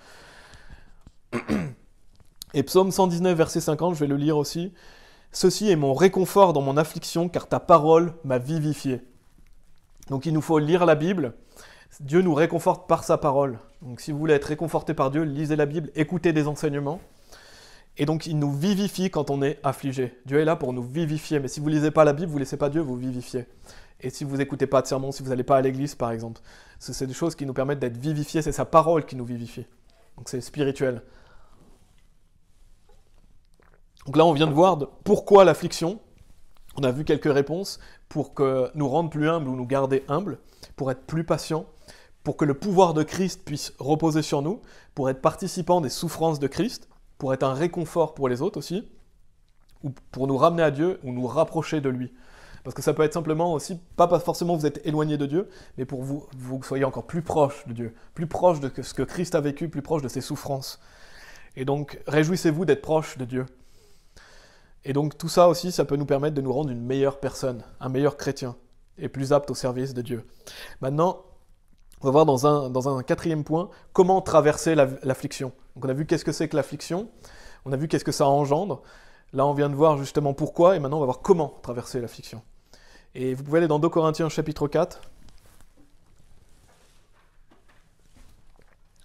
Speaker 1: Et Psaume 119, verset 50, je vais le lire aussi. « Ceci est mon réconfort dans mon affliction, car ta parole m'a vivifié. » Donc il nous faut lire la Bible. Dieu nous réconforte par sa parole. Donc si vous voulez être réconforté par Dieu, lisez la Bible, écoutez des enseignements. Et donc il nous vivifie quand on est affligé. Dieu est là pour nous vivifier. Mais si vous ne lisez pas la Bible, vous ne laissez pas Dieu vous vivifier. Et si vous n'écoutez pas de sermons, si vous n'allez pas à l'église par exemple, c'est des choses qui nous permettent d'être vivifiés. C'est sa parole qui nous vivifie. Donc c'est spirituel. Donc là on vient de voir pourquoi l'affliction. On a vu quelques réponses pour que nous rendre plus humbles ou nous garder humbles, pour être plus patients, pour que le pouvoir de Christ puisse reposer sur nous, pour être participants des souffrances de Christ, pour être un réconfort pour les autres aussi, ou pour nous ramener à Dieu ou nous rapprocher de lui. Parce que ça peut être simplement aussi, pas forcément vous êtes éloigné de Dieu, mais pour vous soyez encore plus proche de Dieu, plus proche de ce que Christ a vécu, plus proche de ses souffrances. Et donc, réjouissez-vous d'être proche de Dieu. Et donc tout ça aussi, ça peut nous permettre de nous rendre une meilleure personne, un meilleur chrétien, et plus apte au service de Dieu. Maintenant, on va voir dans un quatrième point, comment traverser l'affliction. Donc on a vu qu'est-ce que c'est que l'affliction, on a vu qu'est-ce que ça engendre, là on vient de voir justement pourquoi, et maintenant on va voir comment traverser l'affliction. Et vous pouvez aller dans 2 Corinthiens chapitre 4.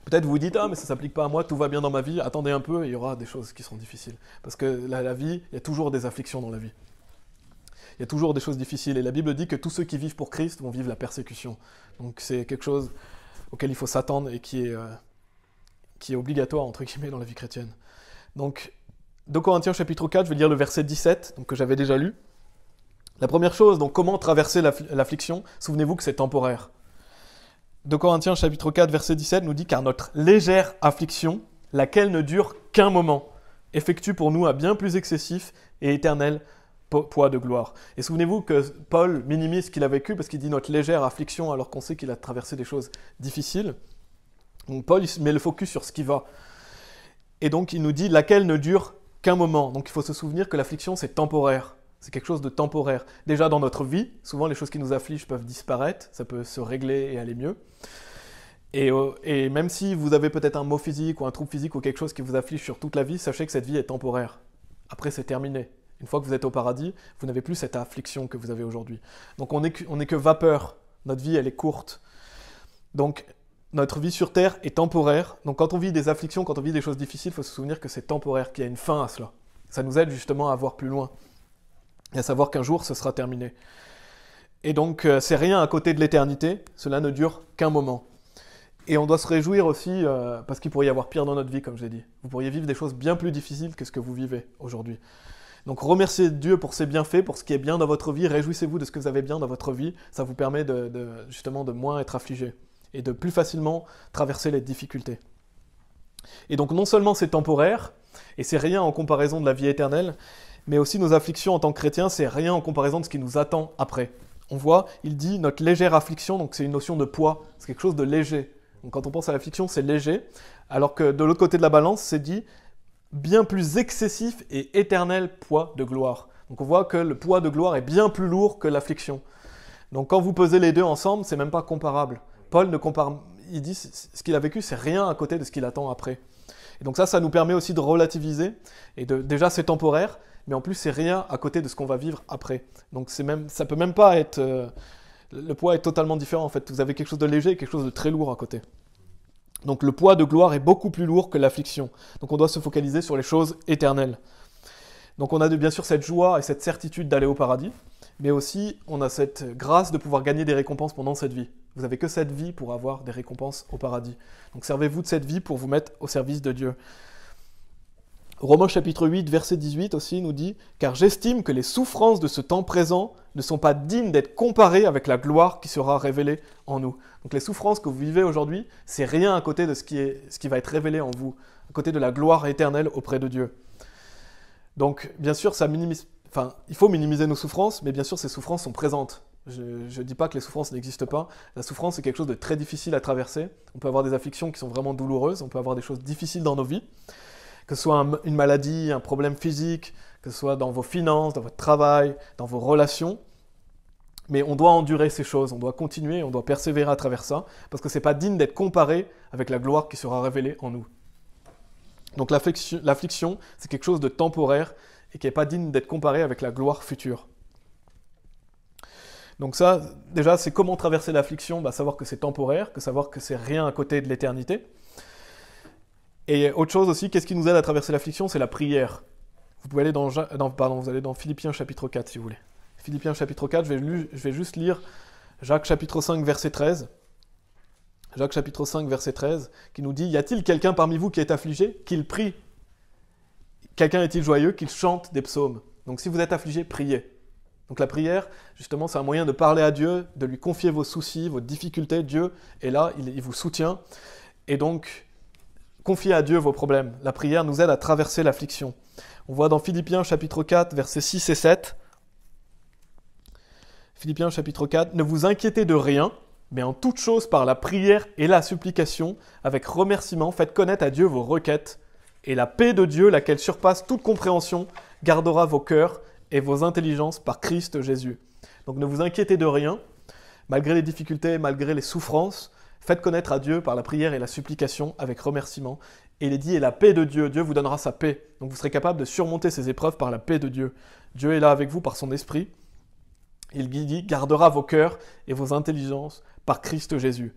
Speaker 1: Peut-être vous vous dites « Ah, mais ça ne s'applique pas à moi, tout va bien dans ma vie, attendez un peu, il y aura des choses qui seront difficiles. » Parce que la vie, il y a toujours des afflictions dans la vie. Il y a toujours des choses difficiles, et la Bible dit que tous ceux qui vivent pour Christ vont vivre la persécution. Donc c'est quelque chose auquel il faut s'attendre et qui est obligatoire, entre guillemets, dans la vie chrétienne. Donc, 2 Corinthiens chapitre 4, je vais lire le verset 17, donc, que j'avais déjà lu. La première chose, donc comment traverser l'affliction, souvenez-vous que c'est temporaire. 2 Corinthiens chapitre 4 verset 17 nous dit « Car notre légère affliction, laquelle ne dure qu'un moment, effectue pour nous un bien plus excessif et éternel poids de gloire. » Et souvenez-vous que Paul minimise ce qu'il a vécu parce qu'il dit « notre légère affliction » alors qu'on sait qu'il a traversé des choses difficiles. Donc Paul il met le focus sur ce qui va. Et donc il nous dit « laquelle ne dure qu'un moment ». Donc il faut se souvenir que l'affliction c'est temporaire. C'est quelque chose de temporaire. Déjà dans notre vie, souvent les choses qui nous affligent peuvent disparaître, ça peut se régler et aller mieux. Et même si vous avez peut-être un mot physique ou un trouble physique ou quelque chose qui vous afflige sur toute la vie, sachez que cette vie est temporaire. Après c'est terminé. Une fois que vous êtes au paradis, vous n'avez plus cette affliction que vous avez aujourd'hui. Donc on n'est que vapeur. Notre vie elle est courte. Donc notre vie sur Terre est temporaire. Donc quand on vit des afflictions, quand on vit des choses difficiles, il faut se souvenir que c'est temporaire, qu'il y a une fin à cela. Ça nous aide justement à voir plus loin. Et à savoir qu'un jour, ce sera terminé. Et donc, c'est rien à côté de l'éternité, cela ne dure qu'un moment. Et on doit se réjouir aussi, parce qu'il pourrait y avoir pire dans notre vie, comme je l'ai dit. Vous pourriez vivre des choses bien plus difficiles que ce que vous vivez aujourd'hui. Donc, remerciez Dieu pour ses bienfaits, pour ce qui est bien dans votre vie, réjouissez-vous de ce que vous avez bien dans votre vie, ça vous permet justement de moins être affligé, et de plus facilement traverser les difficultés. Et donc, non seulement c'est temporaire, et c'est rien en comparaison de la vie éternelle, mais aussi nos afflictions en tant que chrétiens, c'est rien en comparaison de ce qui nous attend après. On voit, il dit notre légère affliction, donc c'est une notion de poids, c'est quelque chose de léger. Donc quand on pense à l'affliction, c'est léger, alors que de l'autre côté de la balance, c'est dit bien plus excessif et éternel poids de gloire. Donc on voit que le poids de gloire est bien plus lourd que l'affliction. Donc quand vous pesez les deux ensemble, c'est même pas comparable. Paul ne compare, il dit ce qu'il a vécu, c'est rien à côté de ce qu'il attend après. Et donc ça nous permet aussi de relativiser, et déjà c'est temporaire, mais en plus c'est rien à côté de ce qu'on va vivre après. Donc ça peut même pas être... le poids est totalement différent en fait. Vous avez quelque chose de léger et quelque chose de très lourd à côté. Donc le poids de gloire est beaucoup plus lourd que l'affliction. Donc on doit se focaliser sur les choses éternelles. Donc on a bien sûr cette joie et cette certitude d'aller au paradis, mais aussi on a cette grâce de pouvoir gagner des récompenses pendant cette vie. Vous n'avez que cette vie pour avoir des récompenses au paradis. Donc servez-vous de cette vie pour vous mettre au service de Dieu. Romains chapitre 8, verset 18 aussi nous dit « Car j'estime que les souffrances de ce temps présent ne sont pas dignes d'être comparées avec la gloire qui sera révélée en nous. » Donc les souffrances que vous vivez aujourd'hui, c'est rien à côté de ce qui va être révélé en vous, à côté de la gloire éternelle auprès de Dieu. Donc bien sûr, il faut minimiser nos souffrances, mais bien sûr ces souffrances sont présentes. Je ne dis pas que les souffrances n'existent pas. La souffrance, c'est quelque chose de très difficile à traverser. On peut avoir des afflictions qui sont vraiment douloureuses, on peut avoir des choses difficiles dans nos vies. Que ce soit une maladie, un problème physique, que ce soit dans vos finances, dans votre travail, dans vos relations. Mais on doit endurer ces choses, on doit continuer, on doit persévérer à travers ça, parce que ce n'est pas digne d'être comparé avec la gloire qui sera révélée en nous. Donc l'affliction, c'est quelque chose de temporaire et qui n'est pas digne d'être comparé avec la gloire future. Donc ça, déjà, c'est comment traverser l'affliction, savoir que c'est temporaire, savoir que c'est rien à côté de l'éternité. Et autre chose aussi, qu'est-ce qui nous aide à traverser l'affliction? C'est la prière. Vous pouvez aller vous allez dans Philippiens chapitre 4 si vous voulez. Philippiens chapitre 4, je vais juste lire Jacques chapitre 5 verset 13. Jacques chapitre 5 verset 13 qui nous dit « Y a-t-il quelqu'un parmi vous qui est affligé? Qu'il prie. Quelqu'un est-il joyeux? Qu'il chante des psaumes. » Donc si vous êtes affligé, priez. Donc la prière, justement, c'est un moyen de parler à Dieu, de lui confier vos soucis, vos difficultés. Dieu est là, il vous soutient. Et donc, confiez à Dieu vos problèmes. La prière nous aide à traverser l'affliction. On voit dans Philippiens chapitre 4, versets 6 et 7. Philippiens chapitre 4, « Ne vous inquiétez de rien, mais en toute chose par la prière et la supplication, avec remerciement, faites connaître à Dieu vos requêtes, et la paix de Dieu, laquelle surpasse toute compréhension, gardera vos cœurs et vos intelligences par Christ Jésus. » Donc ne vous inquiétez de rien, malgré les difficultés, malgré les souffrances, faites connaître à Dieu par la prière et la supplication avec remerciement. Et il est dit, et la paix de Dieu, Dieu vous donnera sa paix. Donc vous serez capable de surmonter ces épreuves par la paix de Dieu. Dieu est là avec vous par son esprit. Il dit, gardera vos cœurs et vos intelligences par Christ Jésus.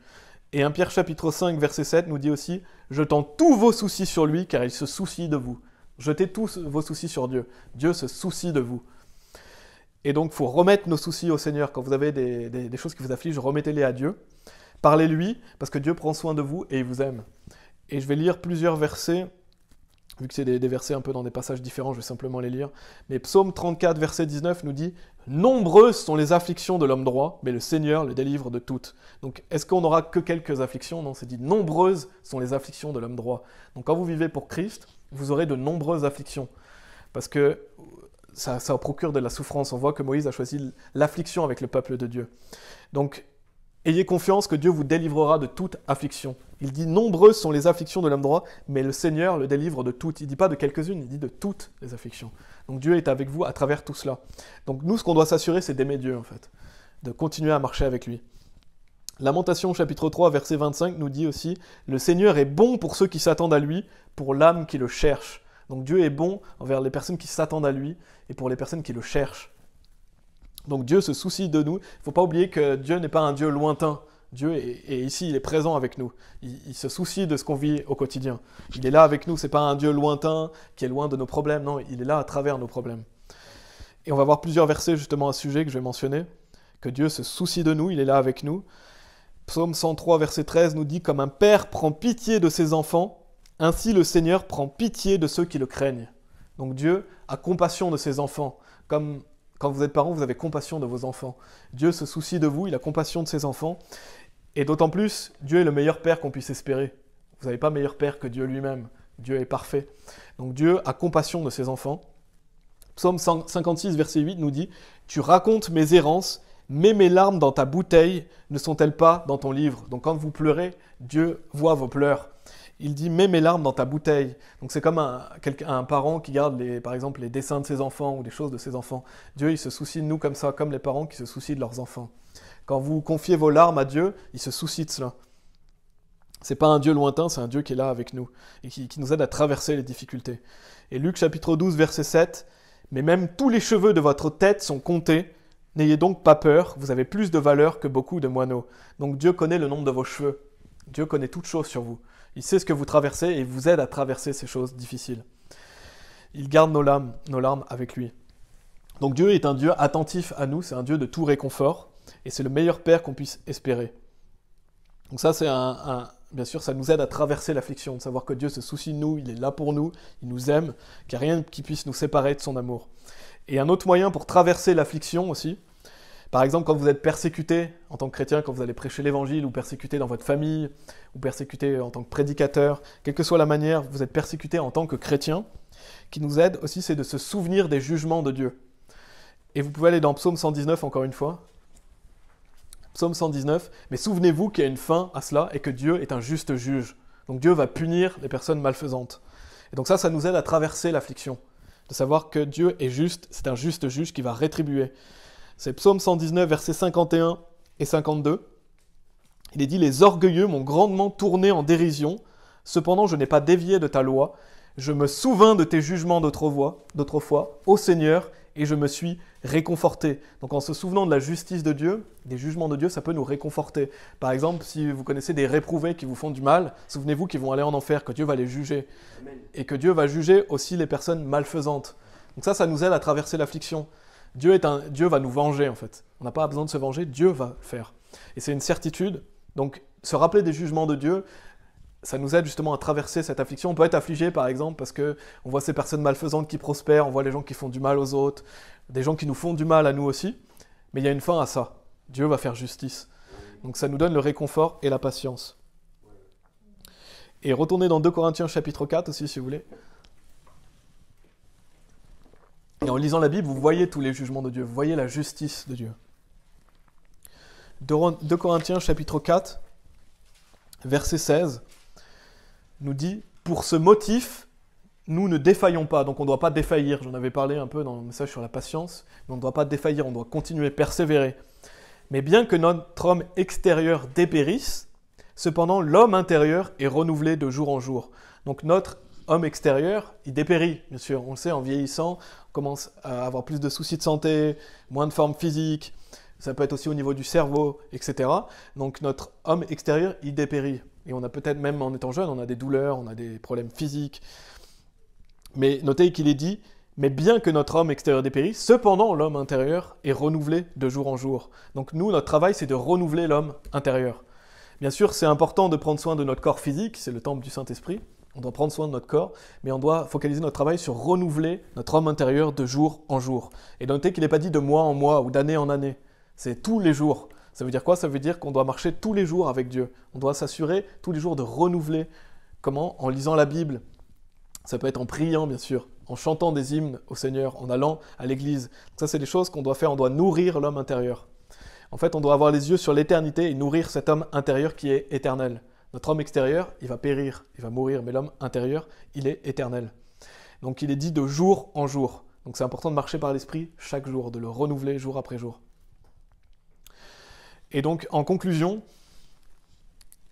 Speaker 1: Et 1 Pierre chapitre 5 verset 7 nous dit aussi, jetant tous vos soucis sur lui car il se soucie de vous. Jetez tous vos soucis sur Dieu. Dieu se soucie de vous. Et donc il faut remettre nos soucis au Seigneur. Quand vous avez des choses qui vous affligent, remettez-les à Dieu. Parlez-lui, parce que Dieu prend soin de vous et il vous aime. Et je vais lire plusieurs versets, vu que c'est des versets un peu dans des passages différents, je vais simplement les lire. Mais Psaume 34, verset 19 nous dit « Nombreuses sont les afflictions de l'homme droit, mais le Seigneur le délivre de toutes. » Donc, est-ce qu'on n'aura que quelques afflictions? Non, c'est dit « Nombreuses sont les afflictions de l'homme droit. » Donc, quand vous vivez pour Christ, vous aurez de nombreuses afflictions, parce que ça procure de la souffrance. On voit que Moïse a choisi l'affliction avec le peuple de Dieu. Donc, ayez confiance que Dieu vous délivrera de toute affliction. Il dit « Nombreuses sont les afflictions de l'homme droit, mais le Seigneur le délivre de toutes. » Il ne dit pas de quelques-unes, il dit de toutes les afflictions. Donc Dieu est avec vous à travers tout cela. Donc nous, ce qu'on doit s'assurer, c'est d'aimer Dieu, en fait. De continuer à marcher avec lui. Lamentation chapitre 3, verset 25 nous dit aussi « Le Seigneur est bon pour ceux qui s'attendent à lui, pour l'âme qui le cherche. » Donc Dieu est bon envers les personnes qui s'attendent à lui et pour les personnes qui le cherchent. Donc Dieu se soucie de nous. Il ne faut pas oublier que Dieu n'est pas un Dieu lointain. Dieu est ici, il est présent avec nous. Il se soucie de ce qu'on vit au quotidien. Il est là avec nous, ce n'est pas un Dieu lointain qui est loin de nos problèmes. Non, il est là à travers nos problèmes. Et on va voir plusieurs versets justement à ce sujet que je vais mentionner. Que Dieu se soucie de nous, il est là avec nous. Psaume 103, verset 13 nous dit « Comme un père prend pitié de ses enfants, ainsi le Seigneur prend pitié de ceux qui le craignent. » Donc Dieu a compassion de ses enfants. Comme quand vous êtes parents, vous avez compassion de vos enfants. Dieu se soucie de vous, il a compassion de ses enfants. Et d'autant plus, Dieu est le meilleur père qu'on puisse espérer. Vous n'avez pas meilleur père que Dieu lui-même. Dieu est parfait. Donc Dieu a compassion de ses enfants. Psaume 56, verset 8 nous dit « Tu racontes mes errances, mets mes larmes dans ta bouteille, ne sont-elles pas dans ton livre ?» Donc quand vous pleurez, Dieu voit vos pleurs. Il dit « Mets mes larmes dans ta bouteille ». Donc c'est comme un parent qui garde, par exemple, les dessins de ses enfants ou des choses de ses enfants. Dieu, il se soucie de nous comme ça, comme les parents qui se soucient de leurs enfants. Quand vous confiez vos larmes à Dieu, il se soucie de cela. C'est pas un Dieu lointain, c'est un Dieu qui est là avec nous et qui nous aide à traverser les difficultés. Et Luc chapitre 12, verset 7, « Mais même tous les cheveux de votre tête sont comptés, n'ayez donc pas peur, vous avez plus de valeur que beaucoup de moineaux. » Donc Dieu connaît le nombre de vos cheveux. Dieu connaît toutes choses sur vous. Il sait ce que vous traversez et il vous aide à traverser ces choses difficiles. Il garde nos larmes avec lui. Donc Dieu est un Dieu attentif à nous, c'est un Dieu de tout réconfort, et c'est le meilleur Père qu'on puisse espérer. Donc ça, c'est bien sûr, ça nous aide à traverser l'affliction, de savoir que Dieu se soucie de nous, il est là pour nous, il nous aime, qu'il n'y a rien qui puisse nous séparer de son amour. Et un autre moyen pour traverser l'affliction aussi, par exemple, quand vous êtes persécuté en tant que chrétien, quand vous allez prêcher l'évangile, ou persécuté dans votre famille, ou persécuté en tant que prédicateur, quelle que soit la manière, vous êtes persécuté en tant que chrétien, qui nous aide aussi, c'est de se souvenir des jugements de Dieu. Et vous pouvez aller dans Psaume 119 encore une fois. Psaume 119, mais souvenez-vous qu'il y a une fin à cela et que Dieu est un juste juge. Donc Dieu va punir les personnes malfaisantes. Et donc ça nous aide à traverser l'affliction, de savoir que Dieu est juste, c'est un juste juge qui va rétribuer. C'est Psaume 119, versets 51 et 52. Il est dit « Les orgueilleux m'ont grandement tourné en dérision, cependant je n'ai pas dévié de ta loi. Je me souvins de tes jugements d'autrefois, ô Seigneur, et je me suis réconforté. » Donc en se souvenant de la justice de Dieu, des jugements de Dieu, ça peut nous réconforter. Par exemple, si vous connaissez des réprouvés qui vous font du mal, souvenez-vous qu'ils vont aller en enfer, que Dieu va les juger. Amen. Et que Dieu va juger aussi les personnes malfaisantes. Donc ça nous aide à traverser l'affliction. Dieu va nous venger en fait. On n'a pas besoin de se venger, Dieu va le faire. Et c'est une certitude. Donc se rappeler des jugements de Dieu, ça nous aide justement à traverser cette affliction. On peut être affligé par exemple parce qu'on voit ces personnes malfaisantes qui prospèrent, on voit les gens qui font du mal aux autres, des gens qui nous font du mal à nous aussi. Mais il y a une fin à ça. Dieu va faire justice. Donc ça nous donne le réconfort et la patience. Et retournez dans 2 Corinthiens chapitre 4 aussi si vous voulez. Et en lisant la Bible, vous voyez tous les jugements de Dieu, vous voyez la justice de Dieu. 2 Corinthiens chapitre 4, verset 16, nous dit « Pour ce motif, nous ne défaillons pas. » Donc on ne doit pas défaillir, j'en avais parlé un peu dans le message sur la patience, mais on ne doit pas défaillir, on doit continuer, persévérer. Mais bien que notre homme extérieur dépérisse, cependant l'homme intérieur est renouvelé de jour en jour. Donc notre homme extérieur, il dépérit, bien sûr. On le sait, en vieillissant, on commence à avoir plus de soucis de santé, moins de forme physique, ça peut être aussi au niveau du cerveau, etc. Donc notre homme extérieur, il dépérit. Et on a peut-être, même en étant jeune, on a des douleurs, on a des problèmes physiques. Mais notez qu'il est dit, mais bien que notre homme extérieur dépérisse, cependant l'homme intérieur est renouvelé de jour en jour. Donc nous, notre travail, c'est de renouveler l'homme intérieur. Bien sûr, c'est important de prendre soin de notre corps physique, c'est le temple du Saint-Esprit. On doit prendre soin de notre corps, mais on doit focaliser notre travail sur renouveler notre homme intérieur de jour en jour. Et notez qu'il n'est pas dit de mois en mois ou d'année en année. C'est tous les jours. Ça veut dire quoi? Ça veut dire qu'on doit marcher tous les jours avec Dieu. On doit s'assurer tous les jours de renouveler. Comment? En lisant la Bible. Ça peut être en priant, bien sûr, en chantant des hymnes au Seigneur, en allant à l'église. Ça, c'est des choses qu'on doit faire. On doit nourrir l'homme intérieur. En fait, on doit avoir les yeux sur l'éternité et nourrir cet homme intérieur qui est éternel. Notre homme extérieur, il va périr, il va mourir, mais l'homme intérieur, il est éternel. Donc il est dit de jour en jour. Donc c'est important de marcher par l'esprit chaque jour, de le renouveler jour après jour. Et donc en conclusion,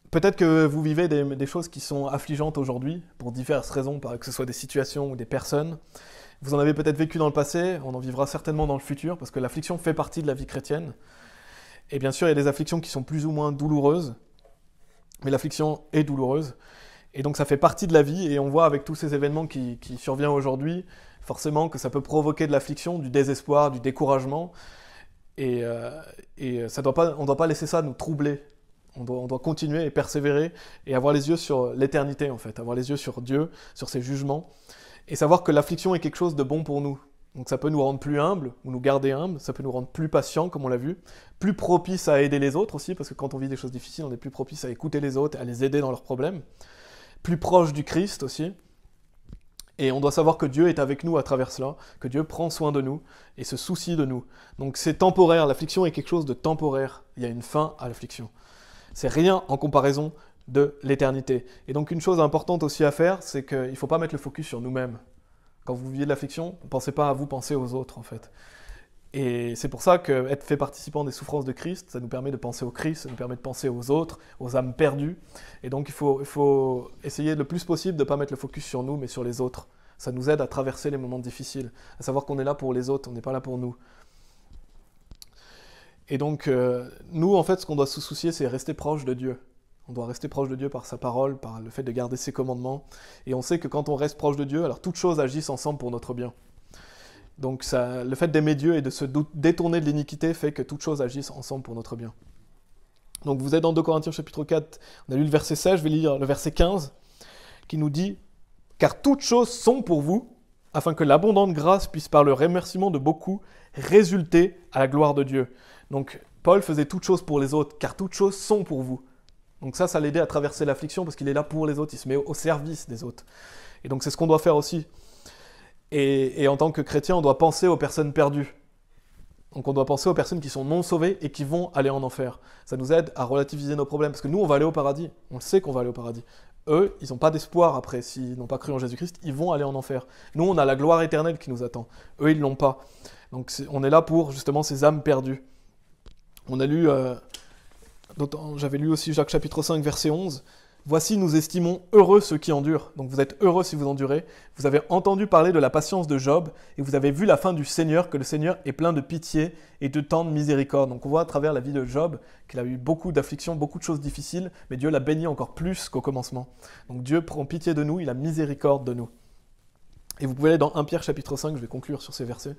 Speaker 1: peut-être que vous vivez des choses qui sont affligeantes aujourd'hui, pour diverses raisons, que ce soit des situations ou des personnes. Vous en avez peut-être vécu dans le passé, on en vivra certainement dans le futur, parce que l'affliction fait partie de la vie chrétienne. Et bien sûr, il y a des afflictions qui sont plus ou moins douloureuses, mais l'affliction est douloureuse, et donc ça fait partie de la vie, et on voit avec tous ces événements qui surviennent aujourd'hui, forcément que ça peut provoquer de l'affliction, du désespoir, du découragement, et on ne doit pas laisser ça nous troubler. On doit continuer et persévérer, et avoir les yeux sur l'éternité en fait, avoir les yeux sur Dieu, sur ses jugements, et savoir que l'affliction est quelque chose de bon pour nous. Donc ça peut nous rendre plus humbles, ou nous garder humbles, ça peut nous rendre plus patients, comme on l'a vu, plus propices à aider les autres aussi, parce que quand on vit des choses difficiles, on est plus propice à écouter les autres, à les aider dans leurs problèmes, plus proche du Christ aussi, et on doit savoir que Dieu est avec nous à travers cela, que Dieu prend soin de nous, et se soucie de nous. Donc c'est temporaire, l'affliction est quelque chose de temporaire, il y a une fin à l'affliction. C'est rien en comparaison de l'éternité. Et donc une chose importante aussi à faire, c'est qu'il ne faut pas mettre le focus sur nous-mêmes. Quand vous vivez de l'affliction, ne pensez pas à vous, pensez aux autres en fait. Et c'est pour ça qu'être fait participant des souffrances de Christ, ça nous permet de penser au Christ, ça nous permet de penser aux autres, aux âmes perdues. Et donc il faut essayer le plus possible de ne pas mettre le focus sur nous, mais sur les autres. Ça nous aide à traverser les moments difficiles, à savoir qu'on est là pour les autres, on n'est pas là pour nous. Et donc nous, en fait, ce qu'on doit se soucier, c'est rester proche de Dieu. On doit rester proche de Dieu par sa parole, par le fait de garder ses commandements. Et on sait que quand on reste proche de Dieu, alors toutes choses agissent ensemble pour notre bien. Donc le fait d'aimer Dieu et de se détourner de l'iniquité fait que toutes choses agissent ensemble pour notre bien. Donc vous êtes dans 2 Corinthiens chapitre 4, on a lu le verset 16, je vais lire le verset 15, qui nous dit « Car toutes choses sont pour vous, afin que l'abondante grâce puisse par le remerciement de beaucoup résulter à la gloire de Dieu. » Donc Paul faisait toutes choses pour les autres, car toutes choses sont pour vous. Donc ça l'aidait à traverser l'affliction parce qu'il est là pour les autres, il se met au service des autres. Et donc c'est ce qu'on doit faire aussi. Et en tant que chrétien, on doit penser aux personnes perdues. Donc on doit penser aux personnes qui sont non sauvées et qui vont aller en enfer. Ça nous aide à relativiser nos problèmes, parce que nous, on va aller au paradis. On le sait qu'on va aller au paradis. Eux, ils n'ont pas d'espoir après, s'ils n'ont pas cru en Jésus-Christ, ils vont aller en enfer. Nous, on a la gloire éternelle qui nous attend. Eux, ils ne l'ont pas. Donc on est là pour, justement, ces âmes perdues. On a lu... J'avais lu aussi Jacques chapitre 5, verset 11. « Voici, nous estimons heureux ceux qui endurent. » Donc vous êtes heureux si vous endurez. Vous avez entendu parler de la patience de Job, et vous avez vu la fin du Seigneur, que le Seigneur est plein de pitié et de tendre miséricorde. Donc on voit à travers la vie de Job qu'il a eu beaucoup d'afflictions, beaucoup de choses difficiles, mais Dieu l'a béni encore plus qu'au commencement. Donc Dieu prend pitié de nous, il a miséricorde de nous. Et vous pouvez aller dans 1 Pierre chapitre 5, je vais conclure sur ces versets.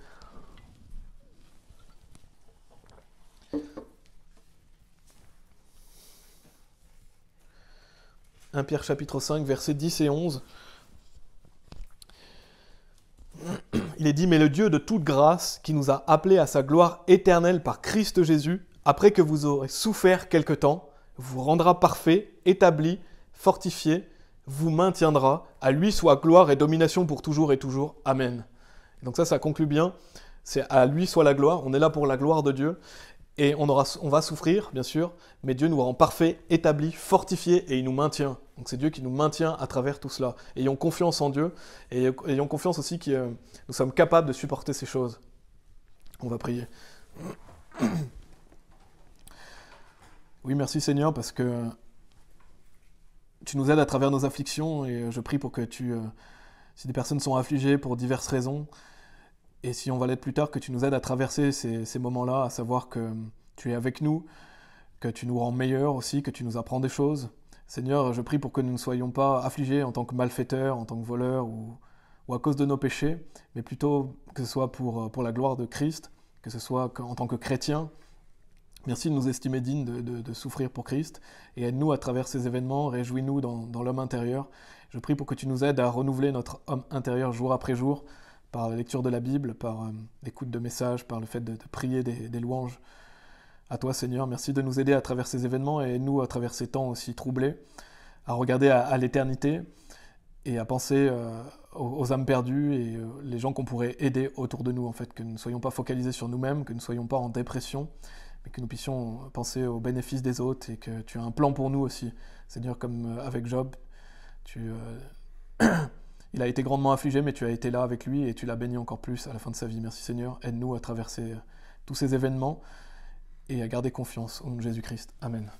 Speaker 1: 1 Pierre chapitre 5, versets 10 et 11. Il est dit « Mais le Dieu de toute grâce, qui nous a appelés à sa gloire éternelle par Christ Jésus, après que vous aurez souffert quelque temps, vous rendra parfait, établi, fortifié, vous maintiendra. À lui soit gloire et domination pour toujours et toujours. Amen. » Donc ça conclut bien. C'est à lui soit la gloire. On est là pour la gloire de Dieu. Et on va souffrir, bien sûr, mais Dieu nous rend parfaits, établis, fortifiés, et il nous maintient. Donc c'est Dieu qui nous maintient à travers tout cela. Ayons confiance en Dieu, et ayons confiance aussi que nous sommes capables de supporter ces choses. On va prier. Oui, merci Seigneur, parce que tu nous aides à travers nos afflictions, et je prie pour que si des personnes sont affligées pour diverses raisons, et si on va l'être plus tard, que tu nous aides à traverser ces moments-là, à savoir que tu es avec nous, que tu nous rends meilleurs aussi, que tu nous apprends des choses. Seigneur, je prie pour que nous ne soyons pas affligés en tant que malfaiteurs, en tant que voleurs ou à cause de nos péchés, mais plutôt que ce soit pour la gloire de Christ, que ce soit en tant que chrétiens. Merci de nous estimer dignes de souffrir pour Christ, et aide-nous à travers ces événements, réjouis-nous dans l'homme intérieur. Je prie pour que tu nous aides à renouveler notre homme intérieur jour après jour, par la lecture de la Bible, par l'écoute de messages, par le fait de prier des louanges. À toi Seigneur, merci de nous aider à travers ces événements et nous à travers ces temps aussi troublés, à regarder à l'éternité et à penser aux âmes perdues et les gens qu'on pourrait aider autour de nous, en fait, que nous ne soyons pas focalisés sur nous-mêmes, que nous ne soyons pas en dépression, mais que nous puissions penser aux bénéfices des autres et que tu as un plan pour nous aussi. Seigneur, comme avec Job, il a été grandement affligé, mais tu as été là avec lui et tu l'as béni encore plus à la fin de sa vie. Merci Seigneur, aide-nous à traverser tous ces événements et à garder confiance au nom de Jésus-Christ. Amen.